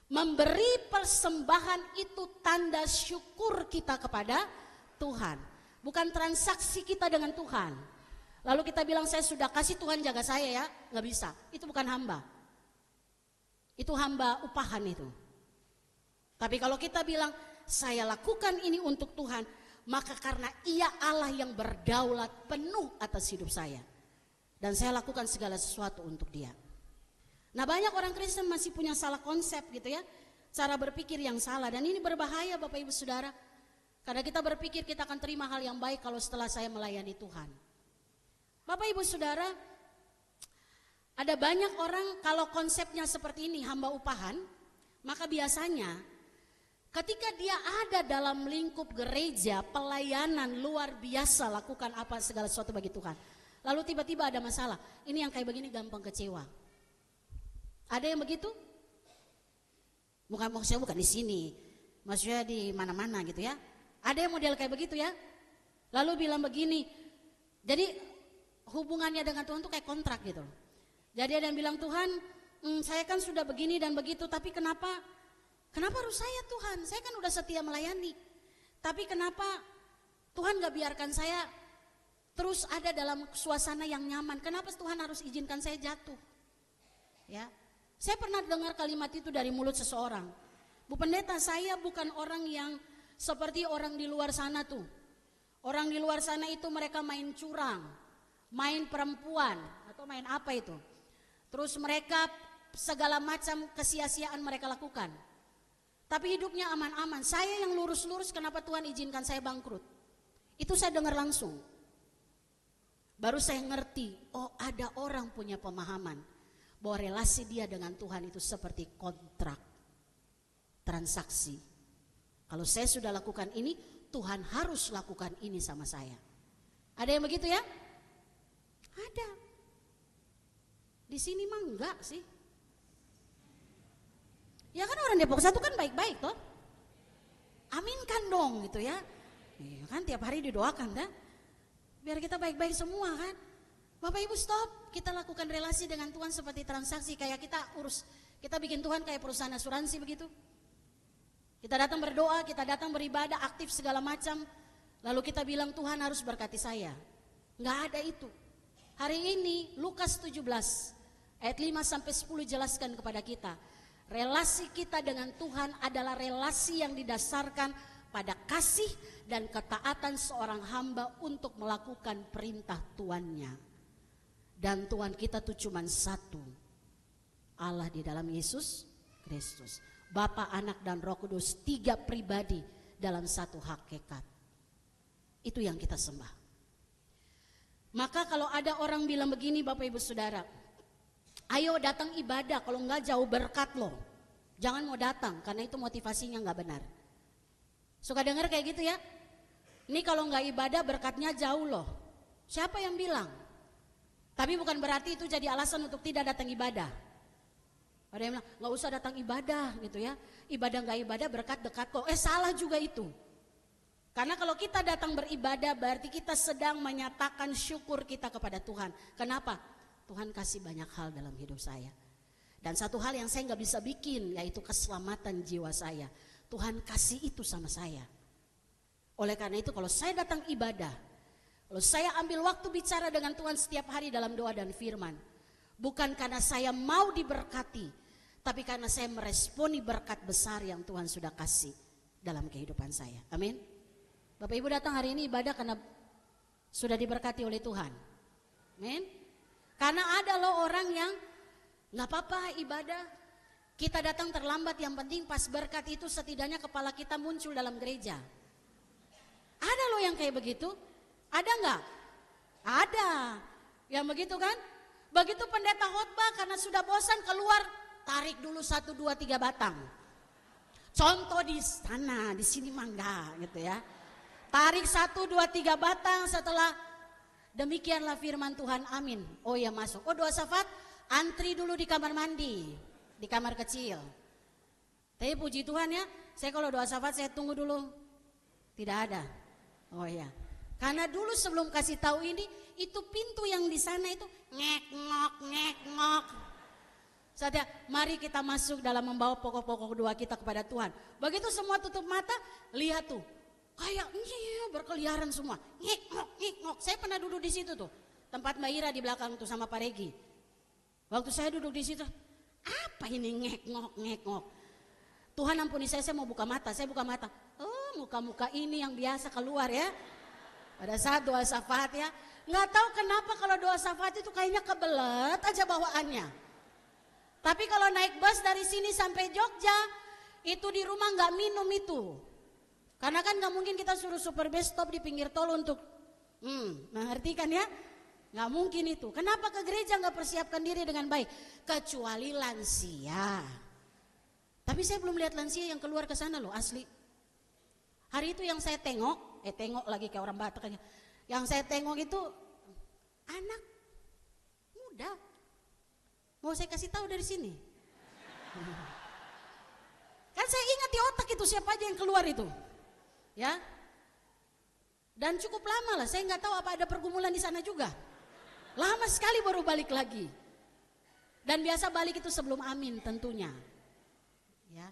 Memberi persembahan itu tanda syukur kita kepada Tuhan. Bukan transaksi kita dengan Tuhan. Lalu kita bilang saya sudah kasih, Tuhan jaga saya ya. Nggak bisa, itu bukan hamba. Itu hamba upahan itu. Tapi kalau kita bilang saya lakukan ini untuk Tuhan, maka karena Ia Allah yang berdaulat penuh atas hidup saya, dan saya lakukan segala sesuatu untuk Dia. Nah, banyak orang Kristen masih punya salah konsep gitu ya, cara berpikir yang salah, dan ini berbahaya Bapak Ibu Saudara. Karena kita berpikir kita akan terima hal yang baik kalau setelah saya melayani Tuhan. Bapak Ibu Saudara, ada banyak orang kalau konsepnya seperti ini, hamba upahan, maka biasanya ketika dia ada dalam lingkup gereja, pelayanan luar biasa, lakukan apa segala sesuatu bagi Tuhan. Lalu tiba-tiba ada masalah, ini yang kayak begini gampang kecewa. Ada yang begitu? Maksudnya bukan di sini, maksudnya di mana-mana gitu ya. Ada yang model kayak begitu ya. Lalu bilang begini, jadi hubungannya dengan Tuhan tuh kayak kontrak gitu. Jadi ada yang bilang, Tuhan saya kan sudah begini dan begitu, tapi kenapa harus saya Tuhan? Saya kan udah setia melayani. Tapi kenapa Tuhan gak biarkan saya terus ada dalam suasana yang nyaman? Kenapa Tuhan harus izinkan saya jatuh? Ya, saya pernah dengar kalimat itu dari mulut seseorang. Bu Pendeta, saya bukan orang yang seperti orang di luar sana tuh. Orang di luar sana itu mereka main curang, main perempuan, atau main apa itu. Terus mereka segala macam kesia-siaan mereka lakukan. Tapi hidupnya aman-aman. Saya yang lurus-lurus, kenapa Tuhan izinkan saya bangkrut? Itu saya dengar langsung. Baru saya ngerti, oh ada orang punya pemahaman bahwa relasi dia dengan Tuhan itu seperti kontrak, transaksi. Kalau saya sudah lakukan ini, Tuhan harus lakukan ini sama saya. Ada yang begitu ya? Ada. Di sini mah enggak sih. Ya kan orang Depok 1 kan baik-baik toh. Aminkan dong gitu ya. Ya kan tiap hari didoakan kan. Biar kita baik-baik semua kan. Bapak Ibu stop, kita lakukan relasi dengan Tuhan seperti transaksi. Kayak kita bikin Tuhan kayak perusahaan asuransi begitu. Kita datang berdoa, kita datang beribadah, aktif segala macam. Lalu kita bilang Tuhan harus berkati saya. Enggak ada itu. Hari ini Lukas 17 ayat 5-10 jelaskan kepada kita. Relasi kita dengan Tuhan adalah relasi yang didasarkan pada kasih dan ketaatan seorang hamba untuk melakukan perintah Tuannya. Dan Tuhan kita tuh cuma satu, Allah di dalam Yesus Kristus. Bapa, Anak, dan Roh Kudus, 3 pribadi dalam satu hakikat. Itu yang kita sembah. Maka kalau ada orang bilang begini Bapak Ibu Saudara, ayo datang ibadah, kalau enggak jauh berkat loh. Jangan mau datang, karena itu motivasinya enggak benar. Suka dengar kayak gitu ya? Ini kalau enggak ibadah berkatnya jauh loh. Siapa yang bilang? Tapi bukan berarti itu jadi alasan untuk tidak datang ibadah. Ada yang bilang, enggak usah datang ibadah gitu ya. Ibadah enggak ibadah berkat dekat kok. Salah juga itu. Karena kalau kita datang beribadah berarti kita sedang menyatakan syukur kita kepada Tuhan. Kenapa? Tuhan kasih banyak hal dalam hidup saya. Dan satu hal yang saya nggak bisa bikin yaitu keselamatan jiwa saya. Tuhan kasih itu sama saya. Oleh karena itu kalau saya datang ibadah, kalau saya ambil waktu bicara dengan Tuhan setiap hari dalam doa dan firman, bukan karena saya mau diberkati, tapi karena saya meresponi berkat besar yang Tuhan sudah kasih dalam kehidupan saya. Amin. Bapak Ibu datang hari ini ibadah karena sudah diberkati oleh Tuhan. Amin. Karena ada loh orang yang nggak apa-apa ibadah. Kita datang terlambat, yang penting pas berkat itu setidaknya kepala kita muncul dalam gereja. Ada loh yang kayak begitu. Ada nggak? Ada. Yang begitu kan? Begitu pendeta khotbah karena sudah bosan keluar, tarik dulu 1, 2, 3 batang. Contoh di sana, di sini mangga gitu ya. Tarik 1, 2, 3 batang, setelah demikianlah firman Tuhan, amin. Oh ya masuk. Oh doa syafaat, antri dulu di kamar mandi, di kamar kecil. Tapi puji Tuhan ya, saya kalau doa syafaat saya tunggu dulu. Tidak ada. Oh ya. Karena dulu sebelum kasih tahu ini, itu pintu yang di sana itu ngek-ngok. Saatnya mari kita masuk dalam membawa pokok-pokok doa kita kepada Tuhan. Begitu semua tutup mata, lihat tuh. Kayak berkeliaran semua, ngek-ngok. Saya pernah duduk di situ tuh, tempat Mbak Ira di belakang tuh sama Pak Regi. Waktu saya duduk di situ, apa ini ngek-ngok? Tuhan ampuni saya mau buka mata. Saya buka mata, oh muka-muka ini yang biasa keluar ya. Pada saat doa syafaat ya, nggak tahu kenapa kalau doa syafaat itu kayaknya kebelet aja bawaannya. Tapi kalau naik bus dari sini sampai Jogja, itu di rumah nggak minum itu. Karena kan gak mungkin kita suruh super bus stop di pinggir tol untuk mengerti kan ya? Gak mungkin itu. Kenapa ke gereja gak persiapkan diri dengan baik? Kecuali lansia. Tapi saya belum lihat lansia yang keluar ke sana loh, asli. Hari itu yang saya tengok lagi kayak orang Batak aja. Yang saya tengok itu anak muda. Mau saya kasih tahu dari sini. Kan saya ingat di otak itu siapa aja yang keluar itu. Ya, dan cukup lama lah. Saya nggak tahu apa ada pergumulan di sana juga. Lama sekali baru balik lagi. Dan biasa balik itu sebelum amin tentunya. Ya,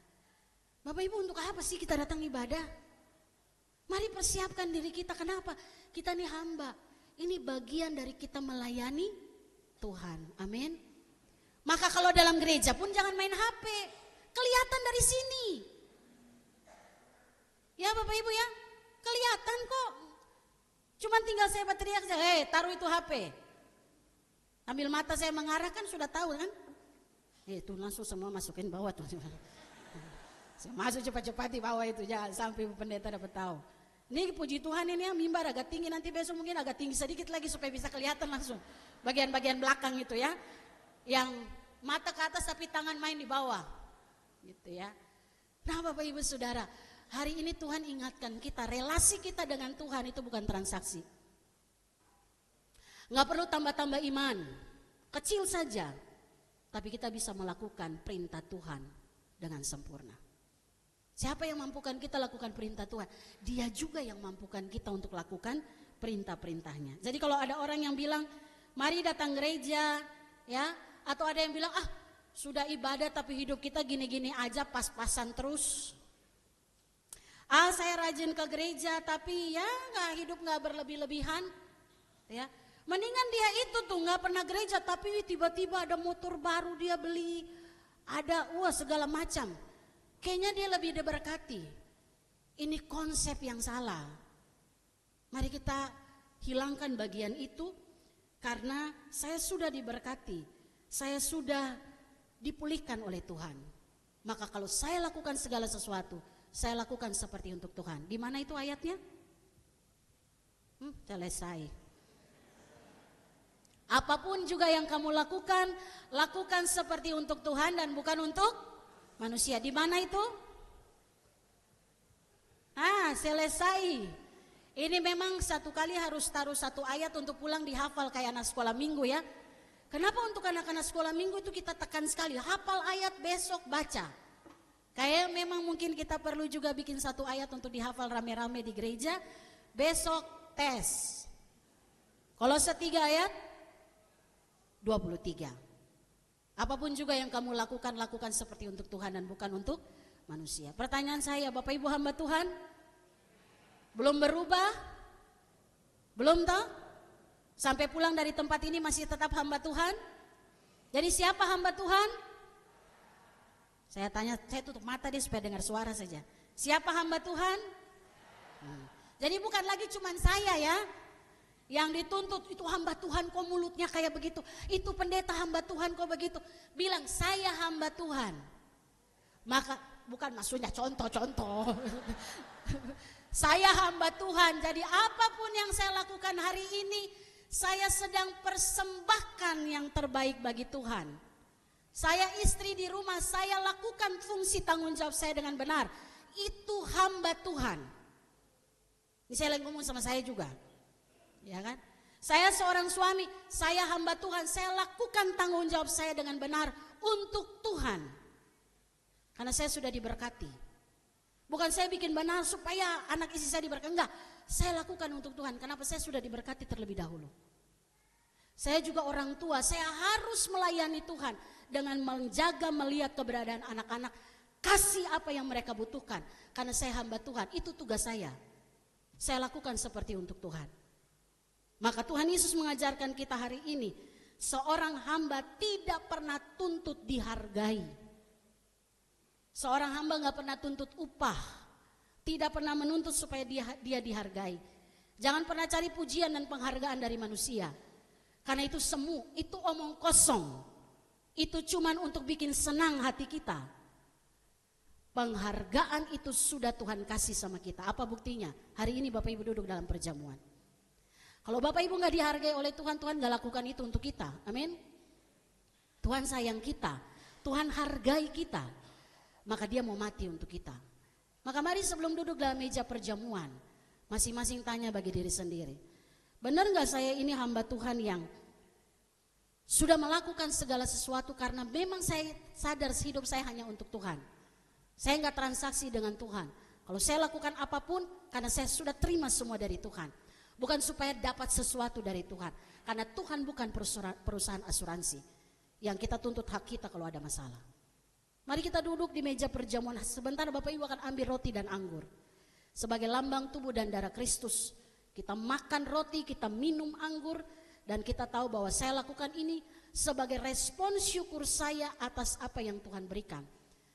Bapak Ibu untuk apa sih kita datang ibadah? Mari persiapkan diri kita. Kenapa? Kita nih hamba. Ini bagian dari kita melayani Tuhan. Amin. Maka kalau dalam gereja pun jangan main HP. Kelihatan dari sini. Ya Bapak Ibu ya, kelihatan kok. Cuman tinggal saya berteriak saja, taruh itu HP. Ambil mata saya mengarah kan sudah tahu kan. Itu langsung semua masukin bawah tuh. Saya masuk cepat-cepat di bawah itu, jangan sampai pendeta dapat tahu. Ini puji Tuhan ini ya, mimbar agak tinggi, nanti besok mungkin agak tinggi sedikit lagi supaya bisa kelihatan langsung. Bagian-bagian belakang itu ya. Yang mata ke atas tapi tangan main di bawah. Gitu ya. Nah Bapak Ibu Saudara, hari ini Tuhan ingatkan kita, relasi kita dengan Tuhan itu bukan transaksi. Nggak perlu tambah-tambah iman, kecil saja. Tapi kita bisa melakukan perintah Tuhan dengan sempurna. Siapa yang mampukan kita lakukan perintah Tuhan? Dia juga yang mampukan kita untuk lakukan perintah-perintahnya. Jadi kalau ada orang yang bilang, mari datang gereja, ya, atau ada yang bilang, sudah ibadah tapi hidup kita gini-gini aja, pas-pasan terus. Saya rajin ke gereja tapi ya hidup nggak berlebih-lebihan, ya. Mendingan dia itu tuh nggak pernah gereja tapi tiba-tiba ada motor baru dia beli, ada segala macam. Kayaknya dia lebih diberkati. Ini konsep yang salah. Mari kita hilangkan bagian itu karena saya sudah diberkati, saya sudah dipulihkan oleh Tuhan. Maka kalau saya lakukan segala sesuatu, saya lakukan seperti untuk Tuhan. Di mana itu ayatnya? Selesai. Apapun juga yang kamu lakukan, lakukan seperti untuk Tuhan dan bukan untuk manusia. Di mana itu? Selesai. Ini memang satu kali harus taruh satu ayat untuk pulang dihafal kayak anak sekolah minggu ya. Kenapa untuk anak-anak sekolah minggu itu kita tekan sekali, hafal ayat besok baca. Kayak memang mungkin kita perlu juga bikin satu ayat untuk dihafal rame-rame di gereja, besok tes. Kolose 3 ayat 23. Apapun juga yang kamu lakukan, lakukan seperti untuk Tuhan dan bukan untuk manusia. Pertanyaan saya, Bapak Ibu hamba Tuhan, belum berubah? Belum toh? Sampai pulang dari tempat ini masih tetap hamba Tuhan? Jadi siapa hamba Tuhan? Saya tanya, saya tutup mata deh supaya dengar suara saja. Siapa hamba Tuhan? Jadi bukan lagi cuman saya ya yang dituntut, itu hamba Tuhan kok mulutnya kayak begitu, itu pendeta hamba Tuhan kok begitu. Bilang saya hamba Tuhan. Maka bukan maksudnya contoh-contoh. Saya hamba Tuhan, jadi apapun yang saya lakukan hari ini, saya sedang persembahkan yang terbaik bagi Tuhan. Saya istri di rumah, saya lakukan fungsi tanggung jawab saya dengan benar. Itu hamba Tuhan. Ini saya lagi ngomong sama saya juga, ya kan? Saya seorang suami, saya hamba Tuhan, saya lakukan tanggung jawab saya dengan benar untuk Tuhan. Karena saya sudah diberkati. Bukan saya bikin benar supaya anak istri saya diberkati, enggak. Saya lakukan untuk Tuhan, kenapa saya sudah diberkati terlebih dahulu. Saya juga orang tua, saya harus melayani Tuhan dengan menjaga, melihat keberadaan anak-anak, kasih apa yang mereka butuhkan. Karena saya hamba Tuhan, itu tugas saya. Saya lakukan seperti untuk Tuhan. Maka Tuhan Yesus mengajarkan kita hari ini, seorang hamba tidak pernah tuntut dihargai. Seorang hamba gak pernah tuntut upah, tidak pernah menuntut supaya dia dihargai. Jangan pernah cari pujian dan penghargaan dari manusia. Karena itu semu, itu omong kosong. Itu cuman untuk bikin senang hati kita. Penghargaan itu sudah Tuhan kasih sama kita. Apa buktinya? Hari ini Bapak Ibu duduk dalam perjamuan. Kalau Bapak Ibu gak dihargai oleh Tuhan, Tuhan gak lakukan itu untuk kita. Amin. Tuhan sayang kita, Tuhan hargai kita. Maka dia mau mati untuk kita. Maka mari sebelum duduk dalam meja perjamuan, masing-masing tanya bagi diri sendiri, benar gak saya ini hamba Tuhan yang sudah melakukan segala sesuatu karena memang saya sadar hidup saya hanya untuk Tuhan. Saya gak transaksi dengan Tuhan. Kalau saya lakukan apapun karena saya sudah terima semua dari Tuhan. Bukan supaya dapat sesuatu dari Tuhan. Karena Tuhan bukan perusahaan asuransi yang kita tuntut hak kita kalau ada masalah. Mari kita duduk di meja perjamuan. Sebentar Bapak Ibu akan ambil roti dan anggur sebagai lambang tubuh dan darah Kristus. Kita makan roti, kita minum anggur, dan kita tahu bahwa saya lakukan ini sebagai respon syukur saya atas apa yang Tuhan berikan.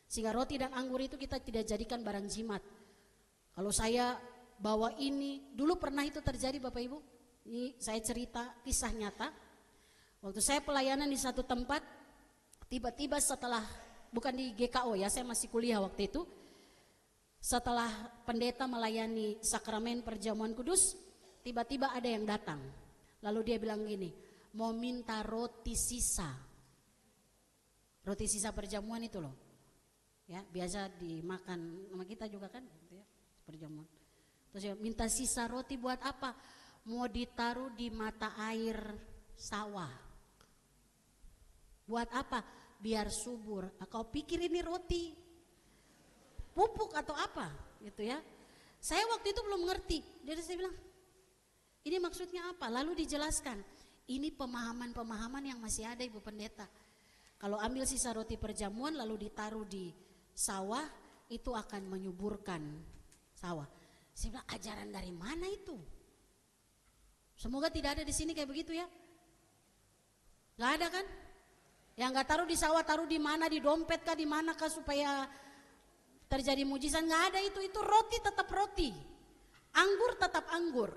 Sehingga roti dan anggur itu kita tidak jadikan barang jimat. Kalau saya bawa ini, dulu pernah itu terjadi Bapak Ibu. Ini saya cerita kisah nyata. Waktu saya pelayanan di satu tempat, tiba-tiba setelah, bukan di GKO ya, saya masih kuliah waktu itu. Setelah pendeta melayani sakramen perjamuan kudus, tiba-tiba ada yang datang. Lalu dia bilang gini, mau minta roti sisa. Roti sisa perjamuan itu loh. Ya, biasa dimakan sama kita juga kan, gitu ya, perjamuan. Terus dia minta sisa roti buat apa? Mau ditaruh di mata air sawah. Buat apa? Biar subur. Nah, kau pikir ini roti pupuk atau apa gitu ya. Saya waktu itu belum ngerti. Jadi saya bilang, ini maksudnya apa? Lalu dijelaskan, ini pemahaman-pemahaman yang masih ada Ibu Pendeta. Kalau ambil sisa roti perjamuan lalu ditaruh di sawah, itu akan menyuburkan sawah. Saya bilang, ajaran dari mana itu? Semoga tidak ada di sini kayak begitu ya. Gak ada kan? Yang gak taruh di sawah, taruh di mana, di dompet kah, di mana kah supaya terjadi mujizat. Gak ada itu roti tetap roti, anggur tetap anggur.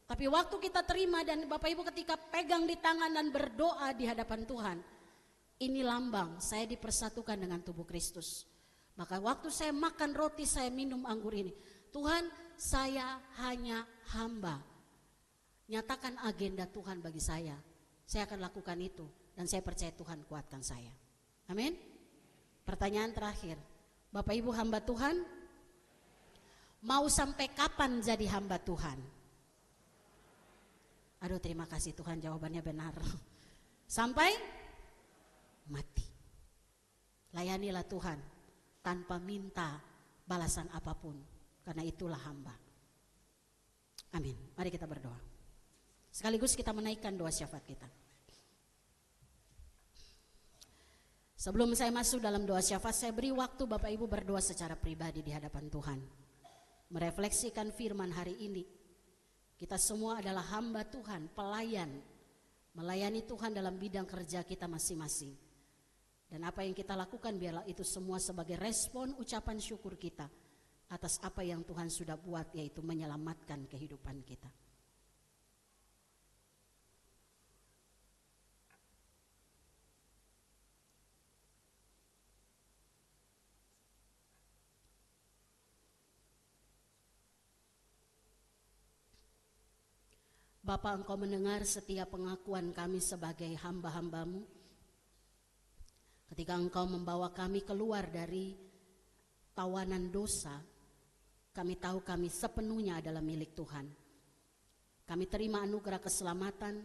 Tapi waktu kita terima dan Bapak Ibu ketika pegang di tangan dan berdoa di hadapan Tuhan, ini lambang saya dipersatukan dengan tubuh Kristus. Maka waktu saya makan roti, saya minum anggur ini, Tuhan, saya hanya hamba. Nyatakan agenda Tuhan bagi saya akan lakukan itu. Dan saya percaya Tuhan kuatkan saya. Amin. Pertanyaan terakhir, Bapak Ibu hamba Tuhan, mau sampai kapan jadi hamba Tuhan? Aduh, terima kasih Tuhan, jawabannya benar. Sampai mati. Layanilah Tuhan tanpa minta balasan apapun, karena itulah hamba. Amin. Mari kita berdoa. Sekaligus kita menaikkan doa syafaat kita. Sebelum saya masuk dalam doa syafaat, saya beri waktu Bapak Ibu berdoa secara pribadi di hadapan Tuhan. Merefleksikan firman hari ini. Kita semua adalah hamba Tuhan, pelayan. Melayani Tuhan dalam bidang kerja kita masing-masing. Dan apa yang kita lakukan biarlah itu semua sebagai respon ucapan syukur kita atas apa yang Tuhan sudah buat, yaitu menyelamatkan kehidupan kita. Bapa, Engkau mendengar setiap pengakuan kami sebagai hamba-hambamu. Ketika Engkau membawa kami keluar dari tawanan dosa, kami tahu kami sepenuhnya adalah milik Tuhan. Kami terima anugerah keselamatan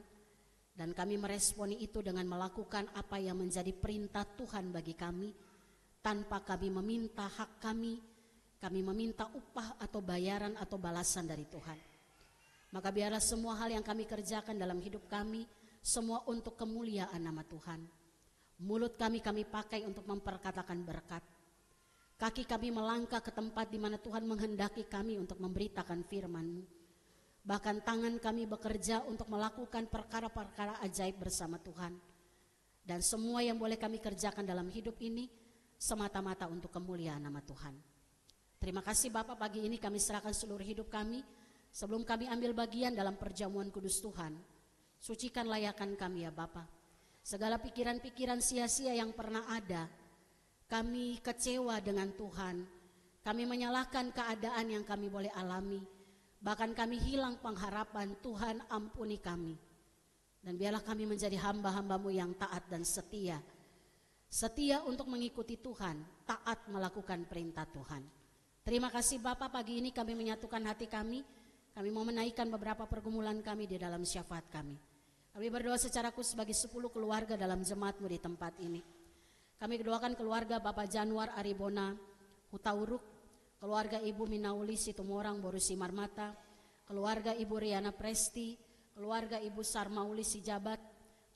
dan kami meresponi itu dengan melakukan apa yang menjadi perintah Tuhan bagi kami, tanpa kami meminta hak kami meminta upah atau bayaran atau balasan dari Tuhan. Maka biarlah semua hal yang kami kerjakan dalam hidup kami, semua untuk kemuliaan nama Tuhan. Mulut kami pakai untuk memperkatakan berkat. Kaki kami melangkah ke tempat di mana Tuhan menghendaki kami untuk memberitakan firman-Mu. Bahkan tangan kami bekerja untuk melakukan perkara-perkara ajaib bersama Tuhan. Dan semua yang boleh kami kerjakan dalam hidup ini semata-mata untuk kemuliaan nama Tuhan. Terima kasih Bapak, pagi ini kami serahkan seluruh hidup kami. Sebelum kami ambil bagian dalam perjamuan kudus Tuhan, sucikan layakan kami ya Bapa. Segala pikiran-pikiran sia-sia yang pernah ada, kami kecewa dengan Tuhan, kami menyalahkan keadaan yang kami boleh alami, bahkan kami hilang pengharapan. Tuhan ampuni kami. Dan biarlah kami menjadi hamba-hamba-Mu yang taat dan setia. Setia untuk mengikuti Tuhan, taat melakukan perintah Tuhan. Terima kasih Bapak, pagi ini kami menyatukan hati kami. Kami mau menaikkan beberapa pergumulan kami di dalam syafaat kami. Kami berdoa secara khusus bagi 10 keluarga dalam jemaat-Mu di tempat ini. Kami doakan keluarga Bapak Januar Aribona Hutauruk, keluarga Ibu Minauli Situmorang Borusi Marmata, keluarga Ibu Riana Presti, keluarga Ibu Sarmauli Sijabat,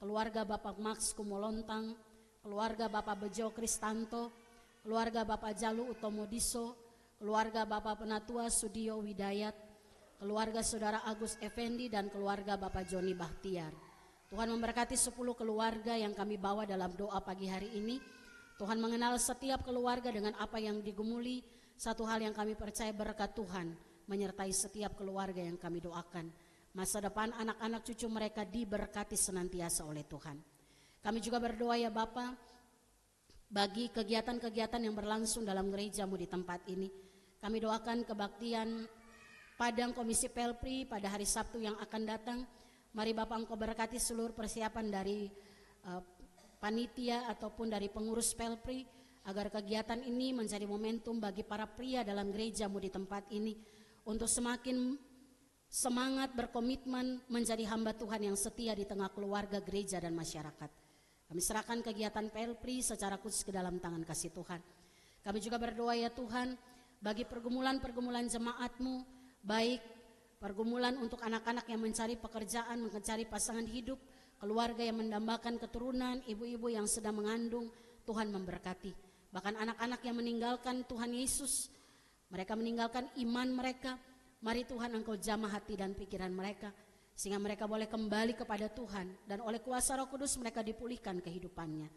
keluarga Bapak Max Kumolontang, keluarga Bapak Bejo Kristanto, keluarga Bapak Jalu Utomodiso, keluarga Bapak Penatua Sudio Widayat, keluarga Saudara Agus Effendi dan keluarga Bapak Joni Bahtiar. Tuhan memberkati 10 keluarga yang kami bawa dalam doa pagi hari ini. Tuhan mengenal setiap keluarga dengan apa yang digumuli. Satu hal yang kami percaya, berkat Tuhan menyertai setiap keluarga yang kami doakan. Masa depan anak-anak cucu mereka diberkati senantiasa oleh Tuhan. Kami juga berdoa ya Bapa, bagi kegiatan-kegiatan yang berlangsung dalam gereja-Mu di tempat ini. Kami doakan kebaktian Padang Komisi Pelpri pada hari Sabtu yang akan datang. Mari Bapak Engkau berkati seluruh persiapan dari panitia ataupun dari pengurus Pelpri, agar kegiatan ini menjadi momentum bagi para pria dalam gereja-Mu di tempat ini untuk semakin semangat berkomitmen menjadi hamba Tuhan yang setia di tengah keluarga, gereja dan masyarakat. Kami serahkan kegiatan Pelpri secara khusus ke dalam tangan kasih Tuhan. Kami juga berdoa ya Tuhan, bagi pergumulan-pergumulan jemaat-Mu, baik pergumulan untuk anak-anak yang mencari pekerjaan, mencari pasangan hidup, keluarga yang mendambakan keturunan, ibu-ibu yang sedang mengandung, Tuhan memberkati. Bahkan anak-anak yang meninggalkan Tuhan Yesus, mereka meninggalkan iman mereka, mari Tuhan Engkau jamah hati dan pikiran mereka, sehingga mereka boleh kembali kepada Tuhan, dan oleh kuasa Roh Kudus mereka dipulihkan kehidupannya.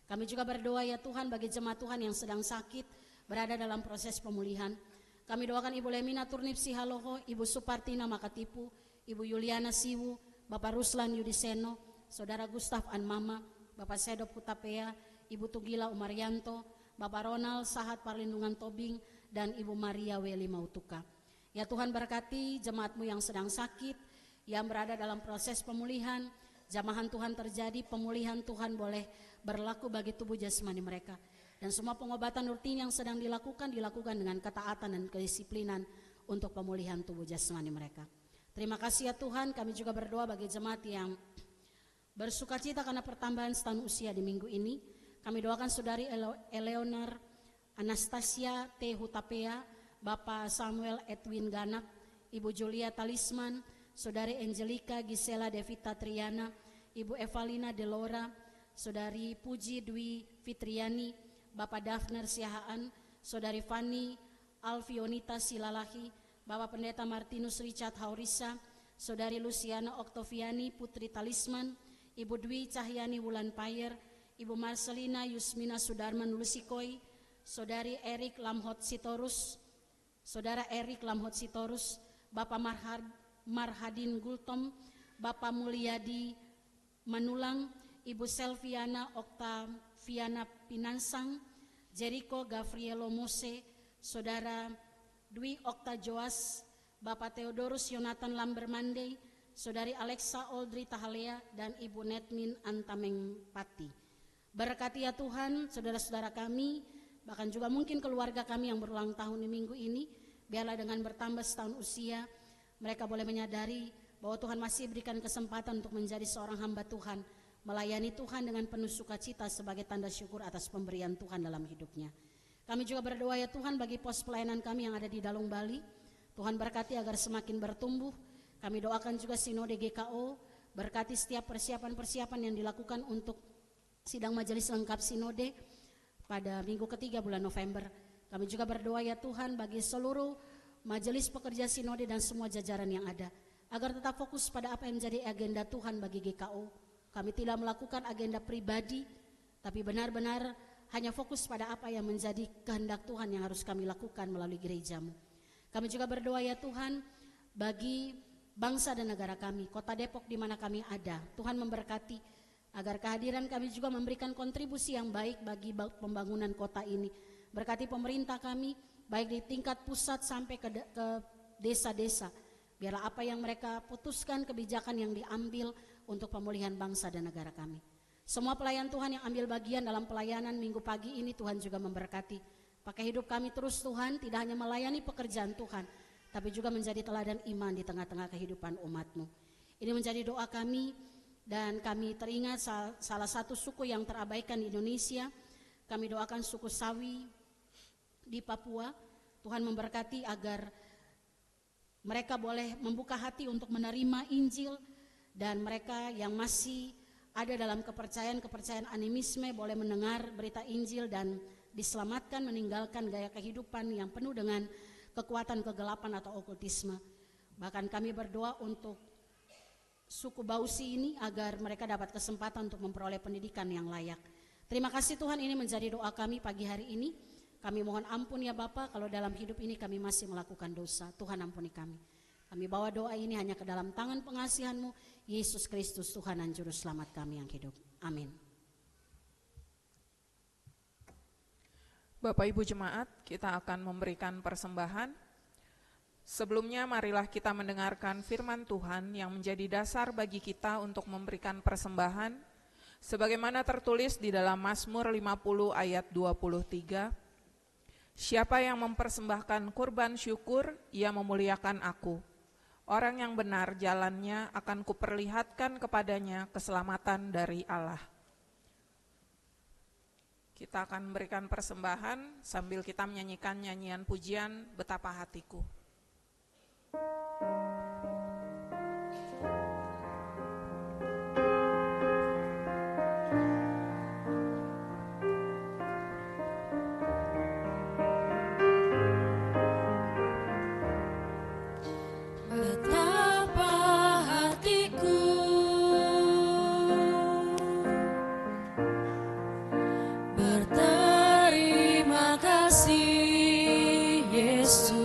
Kami juga berdoa ya Tuhan bagi jemaat Tuhan yang sedang sakit, berada dalam proses pemulihan. Kami doakan Ibu Lemina Turnip Sihaloho, Ibu Supartina Makatipu, Ibu Yuliana Siwu, Bapak Ruslan Yudiseno, Saudara Gustaf Anmama, Bapak Sedop Kutapea, Ibu Tugila Umaryanto, Bapak Ronald Sahat Parlindungan Tobing, dan Ibu Maria Weli Mautuka. Ya Tuhan berkati jemaat-Mu yang sedang sakit, yang berada dalam proses pemulihan. Jamahan Tuhan terjadi, pemulihan Tuhan boleh berlaku bagi tubuh jasmani mereka. Dan semua pengobatan rutin yang sedang dilakukan dengan ketaatan dan kedisiplinan untuk pemulihan tubuh jasmani mereka. Terima kasih ya Tuhan, kami juga berdoa bagi jemaat yang bersukacita karena pertambahan setahun usia di minggu ini. Kami doakan saudari Eleonor Anastasia T. Hutapea, Bapak Samuel Edwin Ganak, Ibu Julia Talisman, Saudari Angelika Gisela Devita Triana, Ibu Evalina Delora, Saudari Puji Dwi Fitriani, Bapak Dafner Siahaan, Saudari Fani Alfionita Silalahi, Bapak Pendeta Martinus Richard Haurisa, Saudari Luciana Oktoviani Putri Talisman, Ibu Dwi Cahyani Wulan Payer, Ibu Marcelina Yusmina Sudarman Lusikoi, Saudari Erik Lamhot Sitorus, Saudara Erik Lamhot Sitorus, Bapak Marhadin Gultom, Bapak Mulyadi Manulang, Ibu Selviana Oktaviana Pinansang, Jericho Gavrielo Mose, Saudara Dwi Okta Joas, Bapak Theodorus Yonatan Lambermande, Saudari Alexa Oldri Tahalea, dan Ibu Netmin Antameng Pati. Berkati ya Tuhan saudara-saudara kami, bahkan juga mungkin keluarga kami yang berulang tahun di minggu ini, biarlah dengan bertambah setahun usia, mereka boleh menyadari bahwa Tuhan masih berikan kesempatan untuk menjadi seorang hamba Tuhan, melayani Tuhan dengan penuh sukacita sebagai tanda syukur atas pemberian Tuhan dalam hidupnya. Kami juga berdoa ya Tuhan bagi pos pelayanan kami yang ada di Dalung Bali, Tuhan berkati agar semakin bertumbuh. Kami doakan juga Sinode GKO, berkati setiap persiapan-persiapan yang dilakukan untuk sidang majelis lengkap Sinode pada minggu ketiga bulan November. Kami juga berdoa ya Tuhan bagi seluruh majelis pekerja Sinode dan semua jajaran yang ada, agar tetap fokus pada apa yang menjadi agenda Tuhan bagi GKO. Kami tidak melakukan agenda pribadi, tapi benar-benar hanya fokus pada apa yang menjadi kehendak Tuhan yang harus kami lakukan melalui gerejamu. Kami juga berdoa ya Tuhan bagi bangsa dan negara kami, kota Depok di mana kami ada. Tuhan memberkati agar kehadiran kami juga memberikan kontribusi yang baik bagi pembangunan kota ini. Berkati pemerintah kami, baik di tingkat pusat sampai ke desa-desa. Biarlah apa yang mereka putuskan, kebijakan yang diambil untuk pemulihan bangsa dan negara kami. Semua pelayan Tuhan yang ambil bagian dalam pelayanan minggu pagi ini, Tuhan juga memberkati. Pakai hidup kami terus Tuhan, tidak hanya melayani pekerjaan Tuhan, tapi juga menjadi teladan iman di tengah-tengah kehidupan umat-Mu. Ini menjadi doa kami. Dan kami teringat salah satu suku yang terabaikan di Indonesia. Kami doakan suku Sawi di Papua. Tuhan memberkati agar mereka boleh membuka hati untuk menerima Injil. Dan mereka yang masih ada dalam kepercayaan animisme boleh mendengar berita Injil dan diselamatkan, meninggalkan gaya kehidupan yang penuh dengan kekuatan kegelapan atau okultisme. Bahkan kami berdoa untuk suku Bausi ini agar mereka dapat kesempatan untuk memperoleh pendidikan yang layak. Terima kasih Tuhan, ini menjadi doa kami pagi hari ini. Kami mohon ampun ya Bapa kalau dalam hidup ini kami masih melakukan dosa. Tuhan ampuni kami. Kami bawa doa ini hanya ke dalam tangan pengasihan-Mu, Yesus Kristus Tuhan dan Juru Selamat kami yang hidup. Amin. Bapak Ibu Jemaat, kita akan memberikan persembahan. Sebelumnya marilah kita mendengarkan firman Tuhan yang menjadi dasar bagi kita untuk memberikan persembahan sebagaimana tertulis di dalam Mazmur 50 ayat 23. Siapa yang mempersembahkan kurban syukur, ia memuliakan aku. Orang yang benar jalannya akan kuperlihatkan kepadanya keselamatan dari Allah. Kita akan memberikan persembahan sambil kita menyanyikan nyanyian pujian Betapa Hatiku. Berterima kasih Yesus.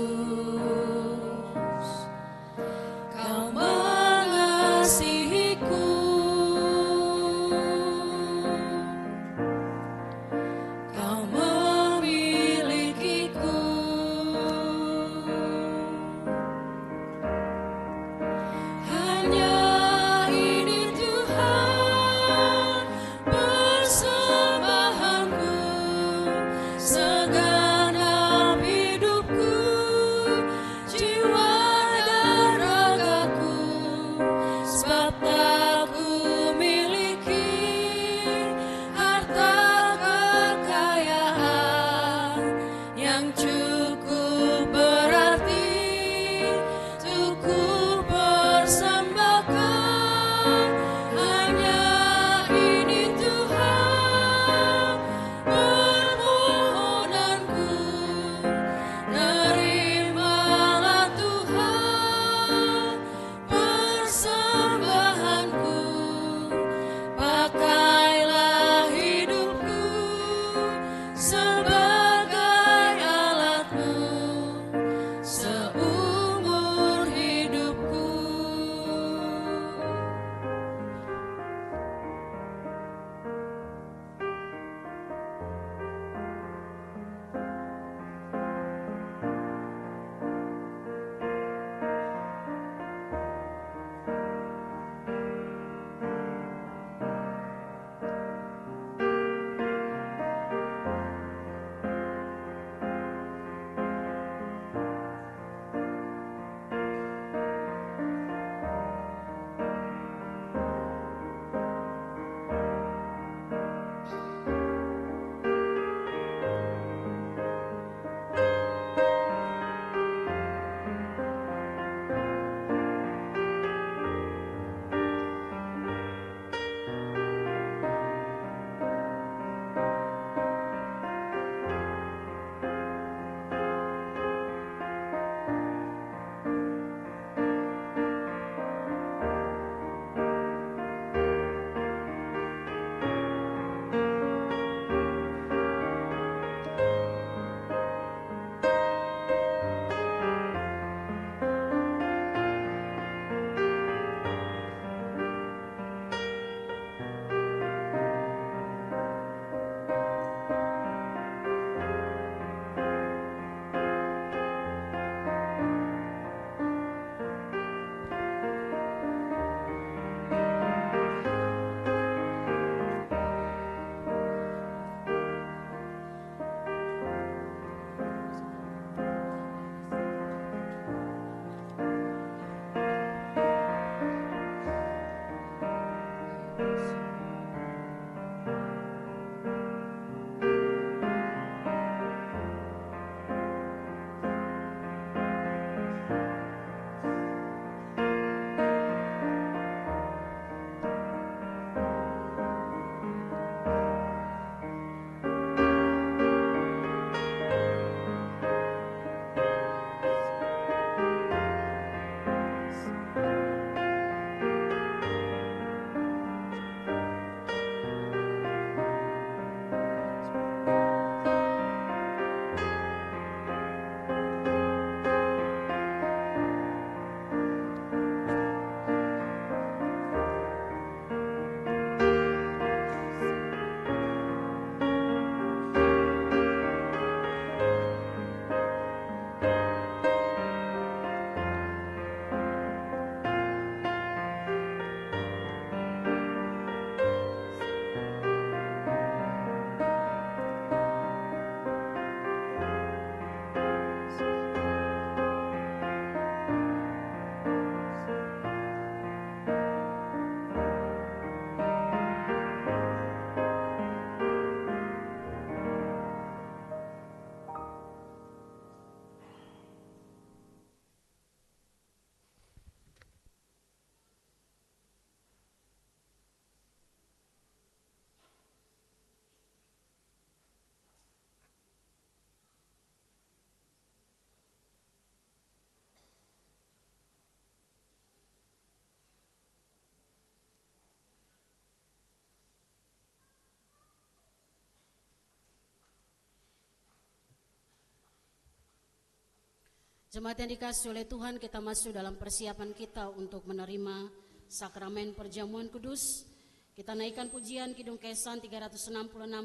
Jemaat yang dikasihi oleh Tuhan, kita masuk dalam persiapan kita untuk menerima sakramen perjamuan kudus. Kita naikkan pujian Kidung Kesan 366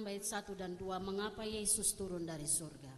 bait 1 dan 2, Mengapa Yesus Turun dari Surga.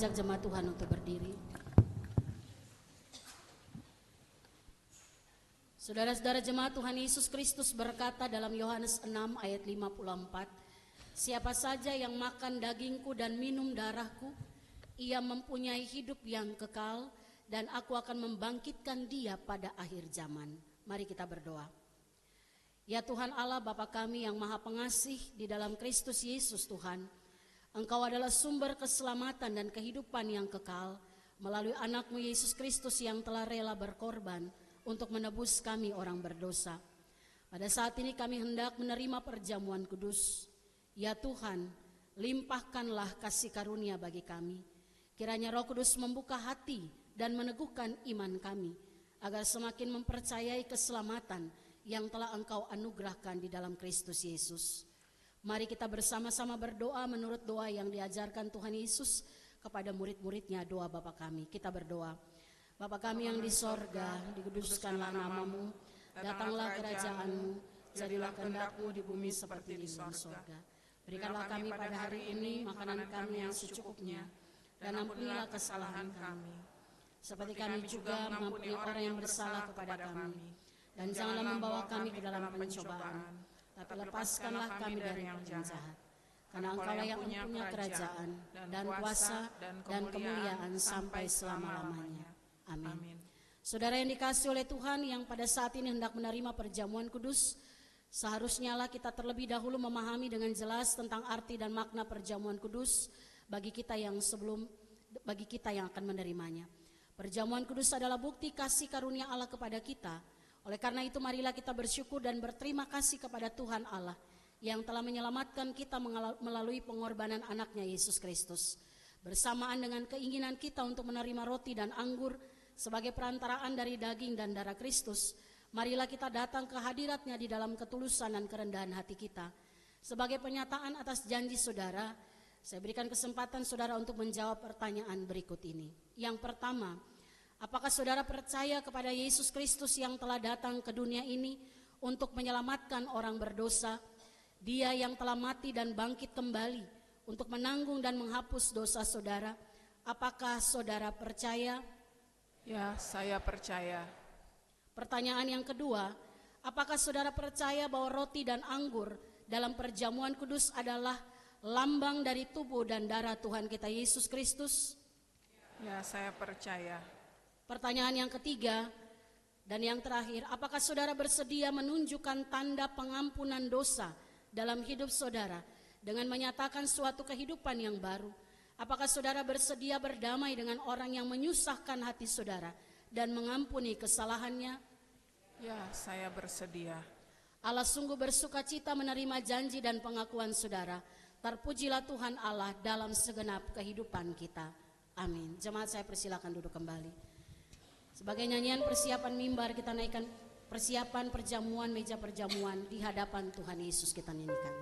Jemaat Tuhan untuk berdiri. Saudara-saudara jemaat Tuhan, Yesus Kristus berkata dalam Yohanes 6 ayat 54, siapa saja yang makan dagingku dan minum darahku, ia mempunyai hidup yang kekal, dan aku akan membangkitkan dia pada akhir zaman. Mari kita berdoa. Ya Tuhan Allah Bapa kami yang maha pengasih, di dalam Kristus Yesus Tuhan, Engkau adalah sumber keselamatan dan kehidupan yang kekal melalui anak-Mu Yesus Kristus yang telah rela berkorban untuk menebus kami orang berdosa. Pada saat ini kami hendak menerima perjamuan kudus. Ya Tuhan, limpahkanlah kasih karunia bagi kami. Kiranya Roh Kudus membuka hati dan meneguhkan iman kami, agar semakin mempercayai keselamatan yang telah Engkau anugerahkan di dalam Kristus Yesus. Mari kita bersama-sama berdoa menurut doa yang diajarkan Tuhan Yesus kepada murid-muridnya, doa Bapa kami. Kita berdoa. Bapa kami yang di sorga, dikuduskanlah namamu, datanglah kerajaan-Mu, jadilah kehendak-Mu di bumi seperti di dalam sorga. Berikanlah kami pada hari ini makanan kami yang secukupnya, dan ampunilah kesalahan kami, seperti kami juga mengampuni orang yang bersalah kepada kami. Dan janganlah membawa kami ke dalam pencobaan, tapi lepaskanlah kami dari yang jahat. Karena Engkaulah yang punya kerajaan dan kuasa dan kemuliaan sampai selama-lamanya. Amin. Saudara yang dikasihi oleh Tuhan, yang pada saat ini hendak menerima perjamuan kudus, seharusnya lah kita terlebih dahulu memahami dengan jelas tentang arti dan makna perjamuan kudus bagi kita yang akan menerimanya. Perjamuan kudus adalah bukti kasih karunia Allah kepada kita. Oleh karena itu marilah kita bersyukur dan berterima kasih kepada Tuhan Allah yang telah menyelamatkan kita melalui pengorbanan anaknya Yesus Kristus. Bersamaan dengan keinginan kita untuk menerima roti dan anggur sebagai perantaraan dari daging dan darah Kristus, marilah kita datang ke hadirat-Nya di dalam ketulusan dan kerendahan hati kita. Sebagai penyataan atas janji saudara, saya berikan kesempatan saudara untuk menjawab pertanyaan berikut ini. Yang pertama, Apakah saudara percaya kepada Yesus Kristus yang telah datang ke dunia ini untuk menyelamatkan orang berdosa? Dia yang telah mati dan bangkit kembali untuk menanggung dan menghapus dosa saudara. Apakah saudara percaya? Ya, saya percaya. Pertanyaan yang kedua, apakah saudara percaya bahwa roti dan anggur dalam perjamuan kudus adalah lambang dari tubuh dan darah Tuhan kita Yesus Kristus? Ya, saya percaya. Pertanyaan yang ketiga dan yang terakhir, apakah saudara bersedia menunjukkan tanda pengampunan dosa dalam hidup saudara dengan menyatakan suatu kehidupan yang baru? Apakah saudara bersedia berdamai dengan orang yang menyusahkan hati saudara dan mengampuni kesalahannya? Ya, saya bersedia. Allah sungguh bersuka cita menerima janji dan pengakuan saudara. Terpujilah Tuhan Allah dalam segenap kehidupan kita. Amin. Jemaat, saya persilakan duduk kembali. Sebagai nyanyian persiapan mimbar, kita naikkan persiapan perjamuan, meja perjamuan di hadapan Tuhan Yesus kita nyanyikan.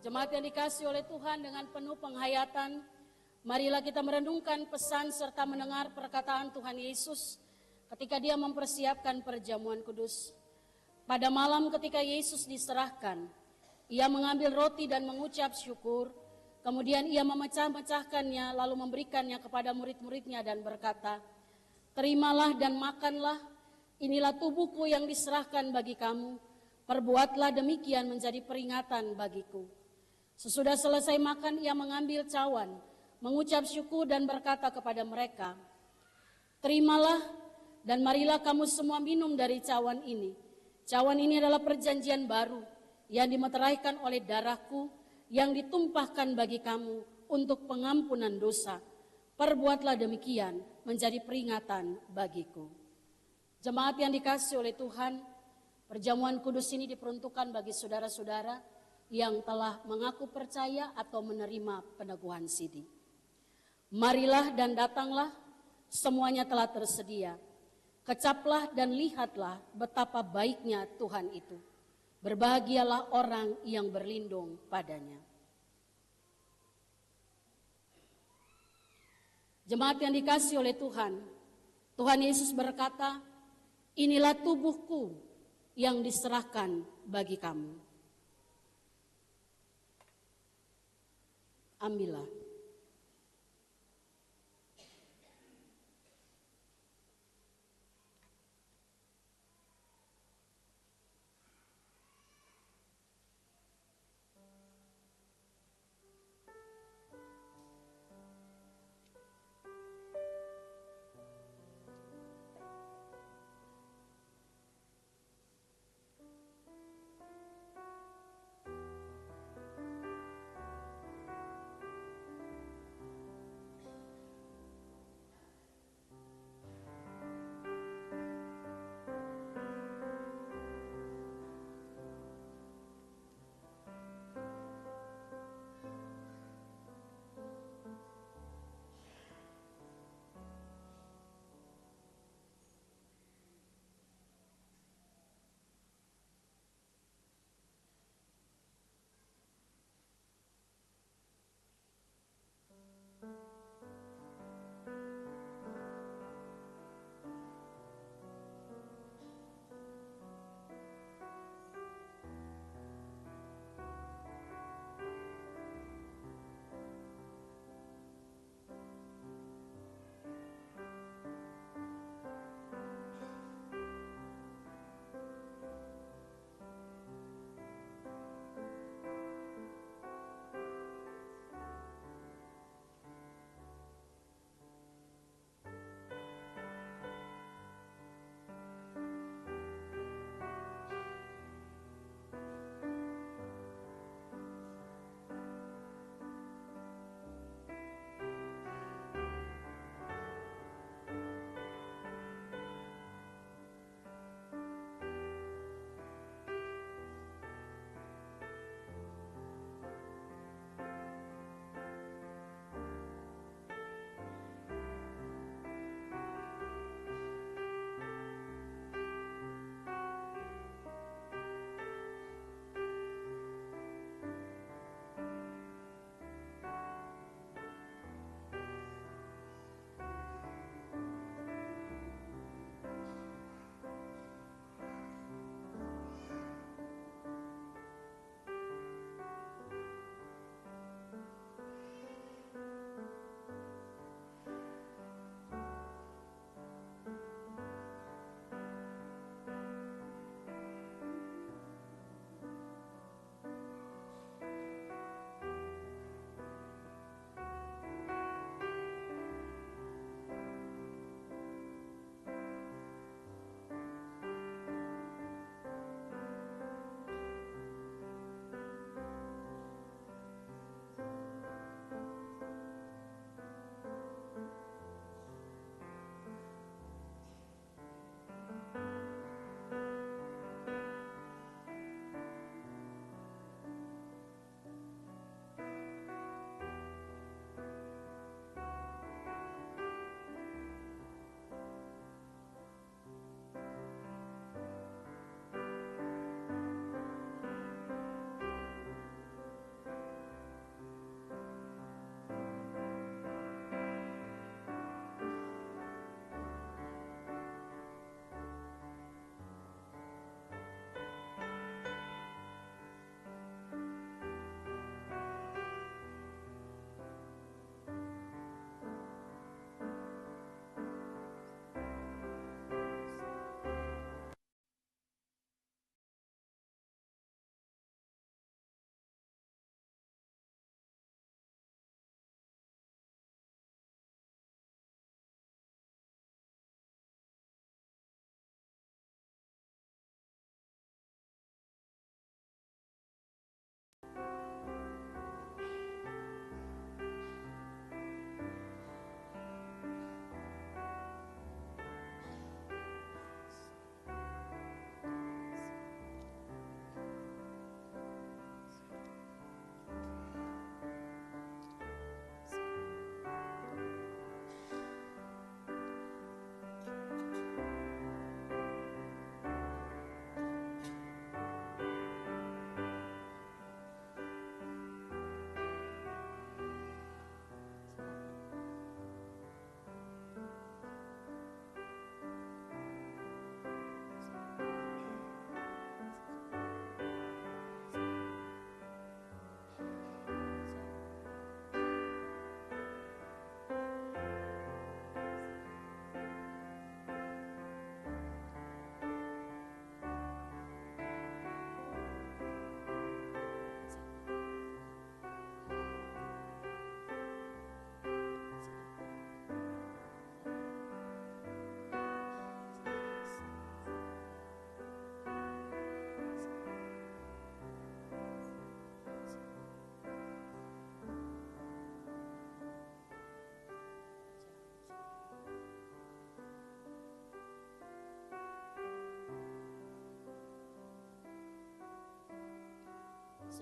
Jemaat yang dikasihi oleh Tuhan, dengan penuh penghayatan, marilah kita merenungkan pesan serta mendengar perkataan Tuhan Yesus ketika dia mempersiapkan perjamuan kudus. Pada malam ketika Yesus diserahkan, ia mengambil roti dan mengucap syukur, kemudian ia memecah-mecahkannya lalu memberikannya kepada murid-muridnya dan berkata, "Terimalah dan makanlah, inilah tubuhku yang diserahkan bagi kamu, perbuatlah demikian menjadi peringatan bagiku." Sesudah selesai makan, ia mengambil cawan, mengucap syukur dan berkata kepada mereka, "Terimalah dan marilah kamu semua minum dari cawan ini. Cawan ini adalah perjanjian baru yang dimeteraikan oleh darahku yang ditumpahkan bagi kamu untuk pengampunan dosa. Perbuatlah demikian menjadi peringatan bagiku." Jemaat yang dikasihi oleh Tuhan, perjamuan kudus ini diperuntukkan bagi saudara-saudara yang telah mengaku percaya atau menerima peneguhan sidi. Marilah dan datanglah, semuanya telah tersedia. Kecaplah dan lihatlah betapa baiknya Tuhan itu. Berbahagialah orang yang berlindung padanya. Jemaat yang dikasihi oleh Tuhan, Tuhan Yesus berkata, "Inilah tubuhku yang diserahkan bagi kamu." Ambillah.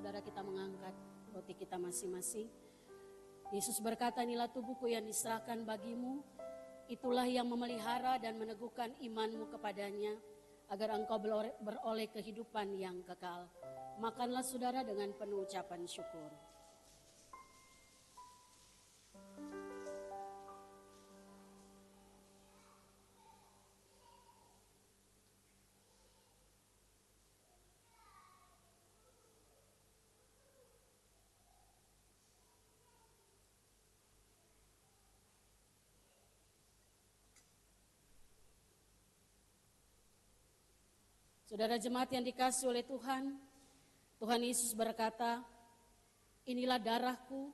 saudara kita mengangkat roti kita masing-masing. Yesus berkata, inilah tubuhku yang diserahkan bagimu. Itulah yang memelihara dan meneguhkan imanmu kepadanya, agar engkau beroleh kehidupan yang kekal. Makanlah saudara dengan penuh ucapan syukur. Saudara jemaat yang dikasihi oleh Tuhan, Tuhan Yesus berkata, inilah darahku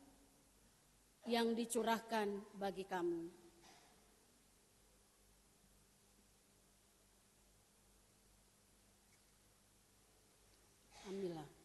yang dicurahkan bagi kamu. Ambillah.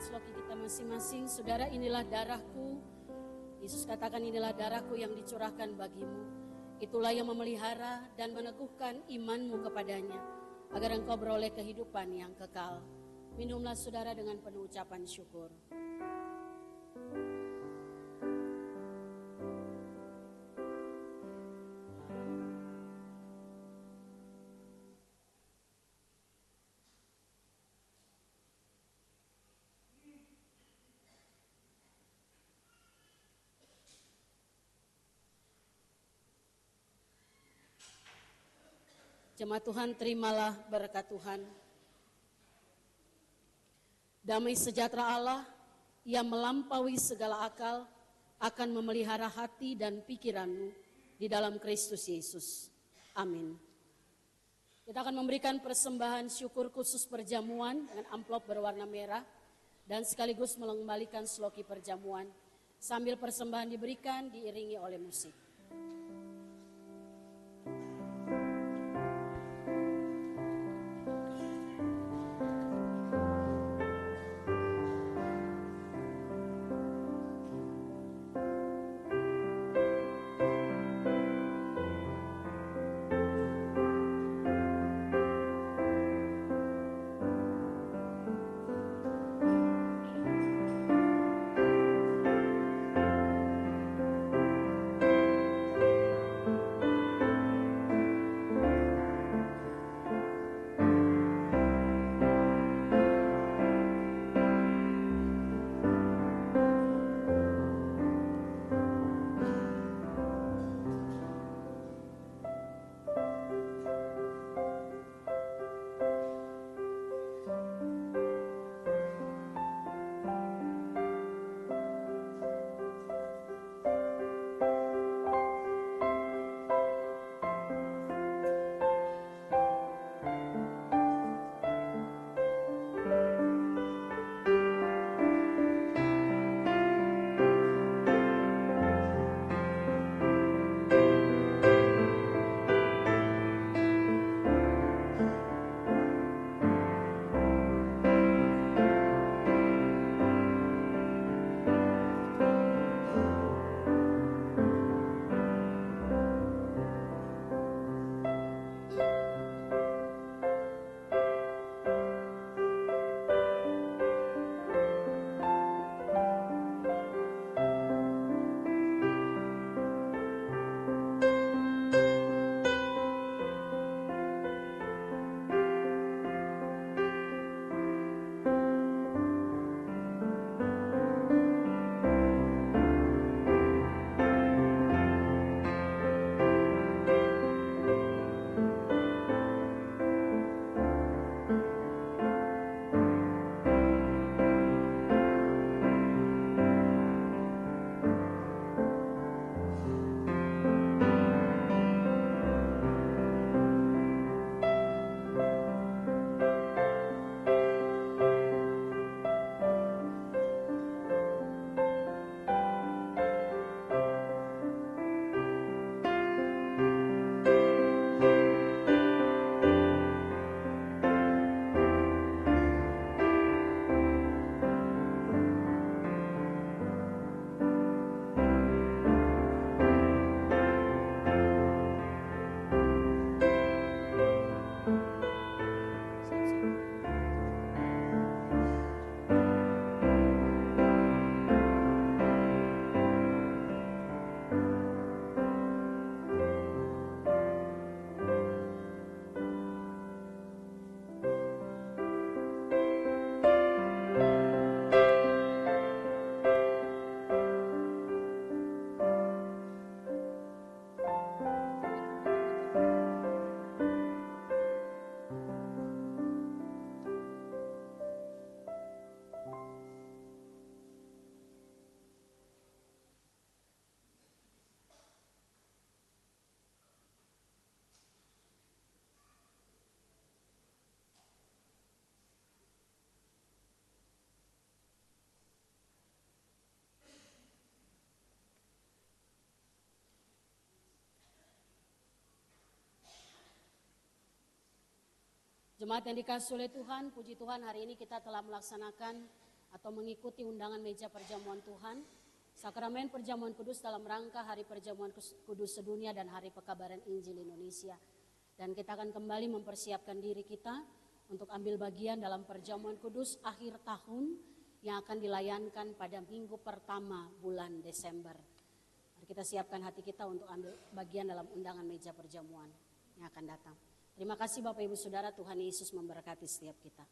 angkat seloki kita masing-masing. Saudara, inilah darahku. Yesus katakan, inilah darahku yang dicurahkan bagimu. Itulah yang memelihara dan meneguhkan imanmu kepadanya, agar engkau beroleh kehidupan yang kekal. Minumlah saudara dengan penuh ucapan syukur. Jemaat Tuhan, terimalah berkat Tuhan. Damai sejahtera Allah yang melampaui segala akal akan memelihara hati dan pikiranmu di dalam Kristus Yesus. Amin. Kita akan memberikan persembahan syukur khusus perjamuan dengan amplop berwarna merah dan sekaligus mengembalikan seloki perjamuan sambil persembahan diberikan diiringi oleh musik. Jemaat yang dikasihi oleh Tuhan, puji Tuhan hari ini kita telah melaksanakan atau mengikuti undangan meja perjamuan Tuhan, sakramen perjamuan kudus dalam rangka Hari Perjamuan Kudus Sedunia dan Hari Pekabaran Injil Indonesia. Dan kita akan kembali mempersiapkan diri kita untuk ambil bagian dalam perjamuan kudus akhir tahun yang akan dilayankan pada minggu pertama bulan Desember. Mari kita siapkan hati kita untuk ambil bagian dalam undangan meja perjamuan yang akan datang. Terima kasih Bapak Ibu Saudara, Tuhan Yesus memberkati setiap kita.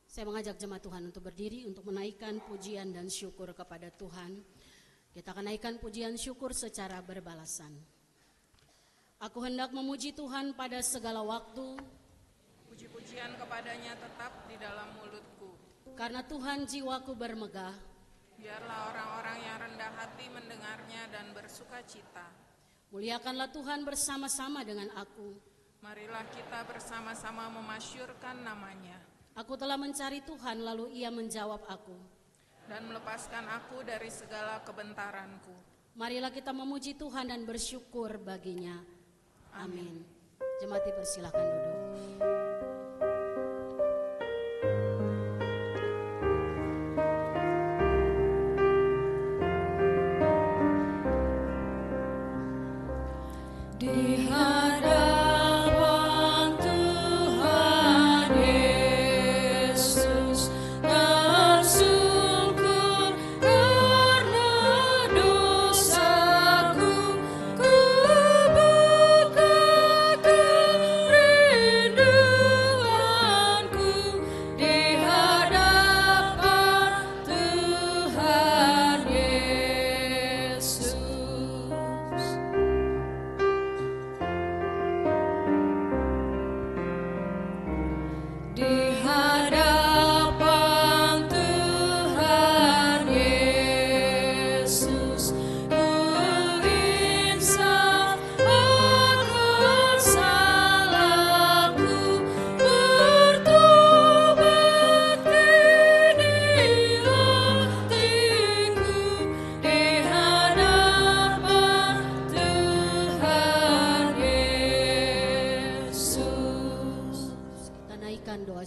Saya mengajak jemaat Tuhan untuk berdiri untuk menaikkan pujian dan syukur kepada Tuhan. Kita akan naikkan pujian syukur secara berbalasan. Aku hendak memuji Tuhan pada segala waktu. Puji-pujian kepadanya tetap di dalam mulutku. Karena Tuhan jiwaku bermegah. Biarlah orang-orang yang rendah hati mendengarnya dan bersuka cita. Muliakanlah Tuhan bersama-sama dengan aku. Marilah kita bersama-sama memasyurkan namanya. Aku telah mencari Tuhan, lalu Ia menjawab aku. Dan melepaskan aku dari segala kebentaranku. Marilah kita memuji Tuhan dan bersyukur baginya. Amin. Jemaat dipersilakan duduk.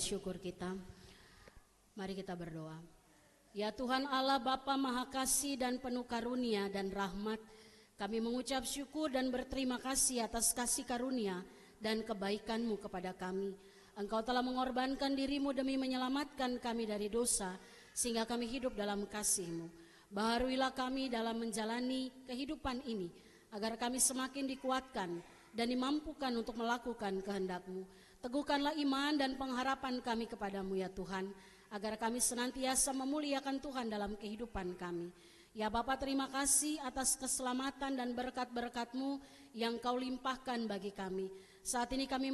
Syukur kita. Mari kita berdoa. Ya Tuhan Allah Bapa Maha Kasih dan penuh karunia dan rahmat, kami mengucap syukur dan berterima kasih atas kasih karunia dan kebaikan-Mu kepada kami. Engkau telah mengorbankan diri-Mu demi menyelamatkan kami dari dosa, sehingga kami hidup dalam kasih-Mu. Baharuilah kami dalam menjalani kehidupan ini, agar kami semakin dikuatkan dan dimampukan untuk melakukan kehendak-Mu. Teguhkanlah iman dan pengharapan kami kepadamu ya Tuhan, agar kami senantiasa memuliakan Tuhan dalam kehidupan kami. Ya Bapa, terima kasih atas keselamatan dan berkat-berkat-Mu yang Kau limpahkan bagi kami. Saat ini kami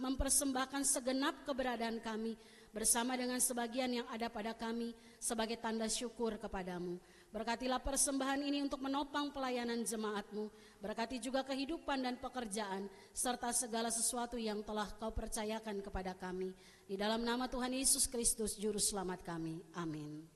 mempersembahkan segenap keberadaan kami bersama dengan sebagian yang ada pada kami sebagai tanda syukur kepadamu. Berkatilah persembahan ini untuk menopang pelayanan jemaat-Mu. Berkati juga kehidupan dan pekerjaan, serta segala sesuatu yang telah Kau percayakan kepada kami. Di dalam nama Tuhan Yesus Kristus, Juru Selamat kami. Amin.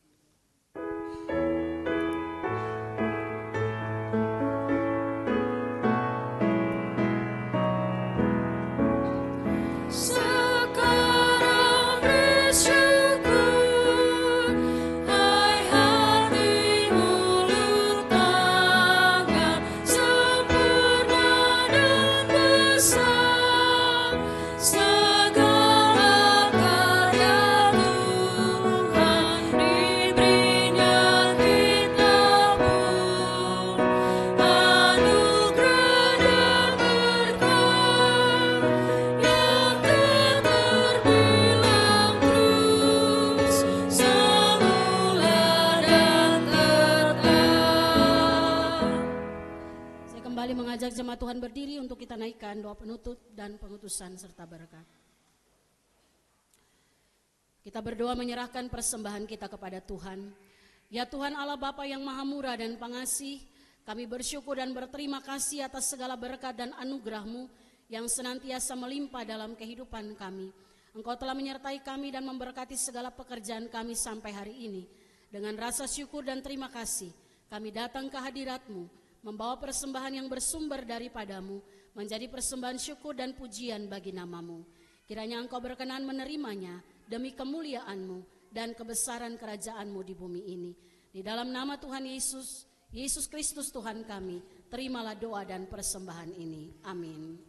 Mengajak jemaat Tuhan berdiri untuk kita naikkan doa penutup dan pengutusan serta berkat. Kita berdoa menyerahkan persembahan kita kepada Tuhan. Ya Tuhan Allah Bapa yang Maha Murah dan Pengasih, kami bersyukur dan berterima kasih atas segala berkat dan anugerah-Mu yang senantiasa melimpah dalam kehidupan kami. Engkau telah menyertai kami dan memberkati segala pekerjaan kami sampai hari ini. Dengan rasa syukur dan terima kasih, kami datang ke hadirat-Mu, membawa persembahan yang bersumber daripadamu, menjadi persembahan syukur dan pujian bagi nama-Mu. Kiranya Engkau berkenan menerimanya demi kemuliaan-Mu dan kebesaran kerajaan-Mu di bumi ini. Di dalam nama Tuhan Yesus, Yesus Kristus Tuhan kami, terimalah doa dan persembahan ini. Amin.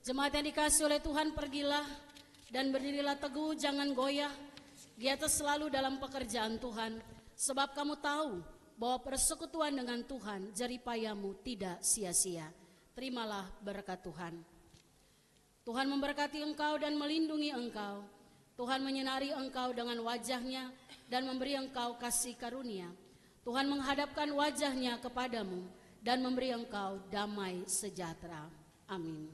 Jemaat yang dikasihi oleh Tuhan, pergilah dan berdirilah teguh, jangan goyah, giatlah selalu dalam pekerjaan Tuhan, sebab kamu tahu bahwa persekutuan dengan Tuhan jeripayamu tidak sia-sia. Terimalah berkat Tuhan. Tuhan memberkati engkau dan melindungi engkau. Tuhan menyinari engkau dengan wajah-Nya dan memberi engkau kasih karunia. Tuhan menghadapkan wajah-Nya kepadamu dan memberi engkau damai sejahtera. Amin.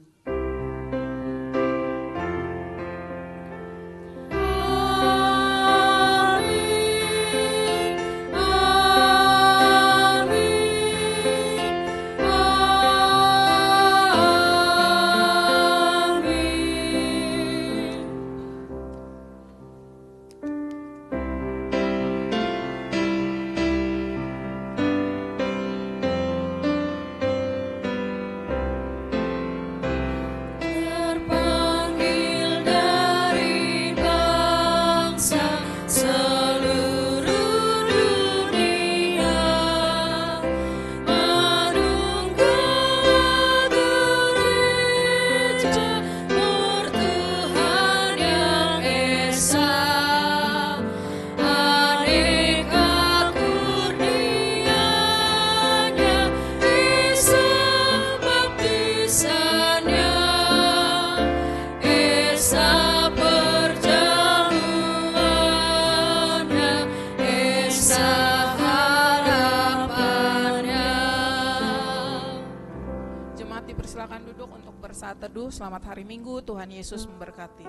Dipersilakan duduk untuk bersaat teduh. Selamat hari Minggu, Tuhan Yesus memberkati.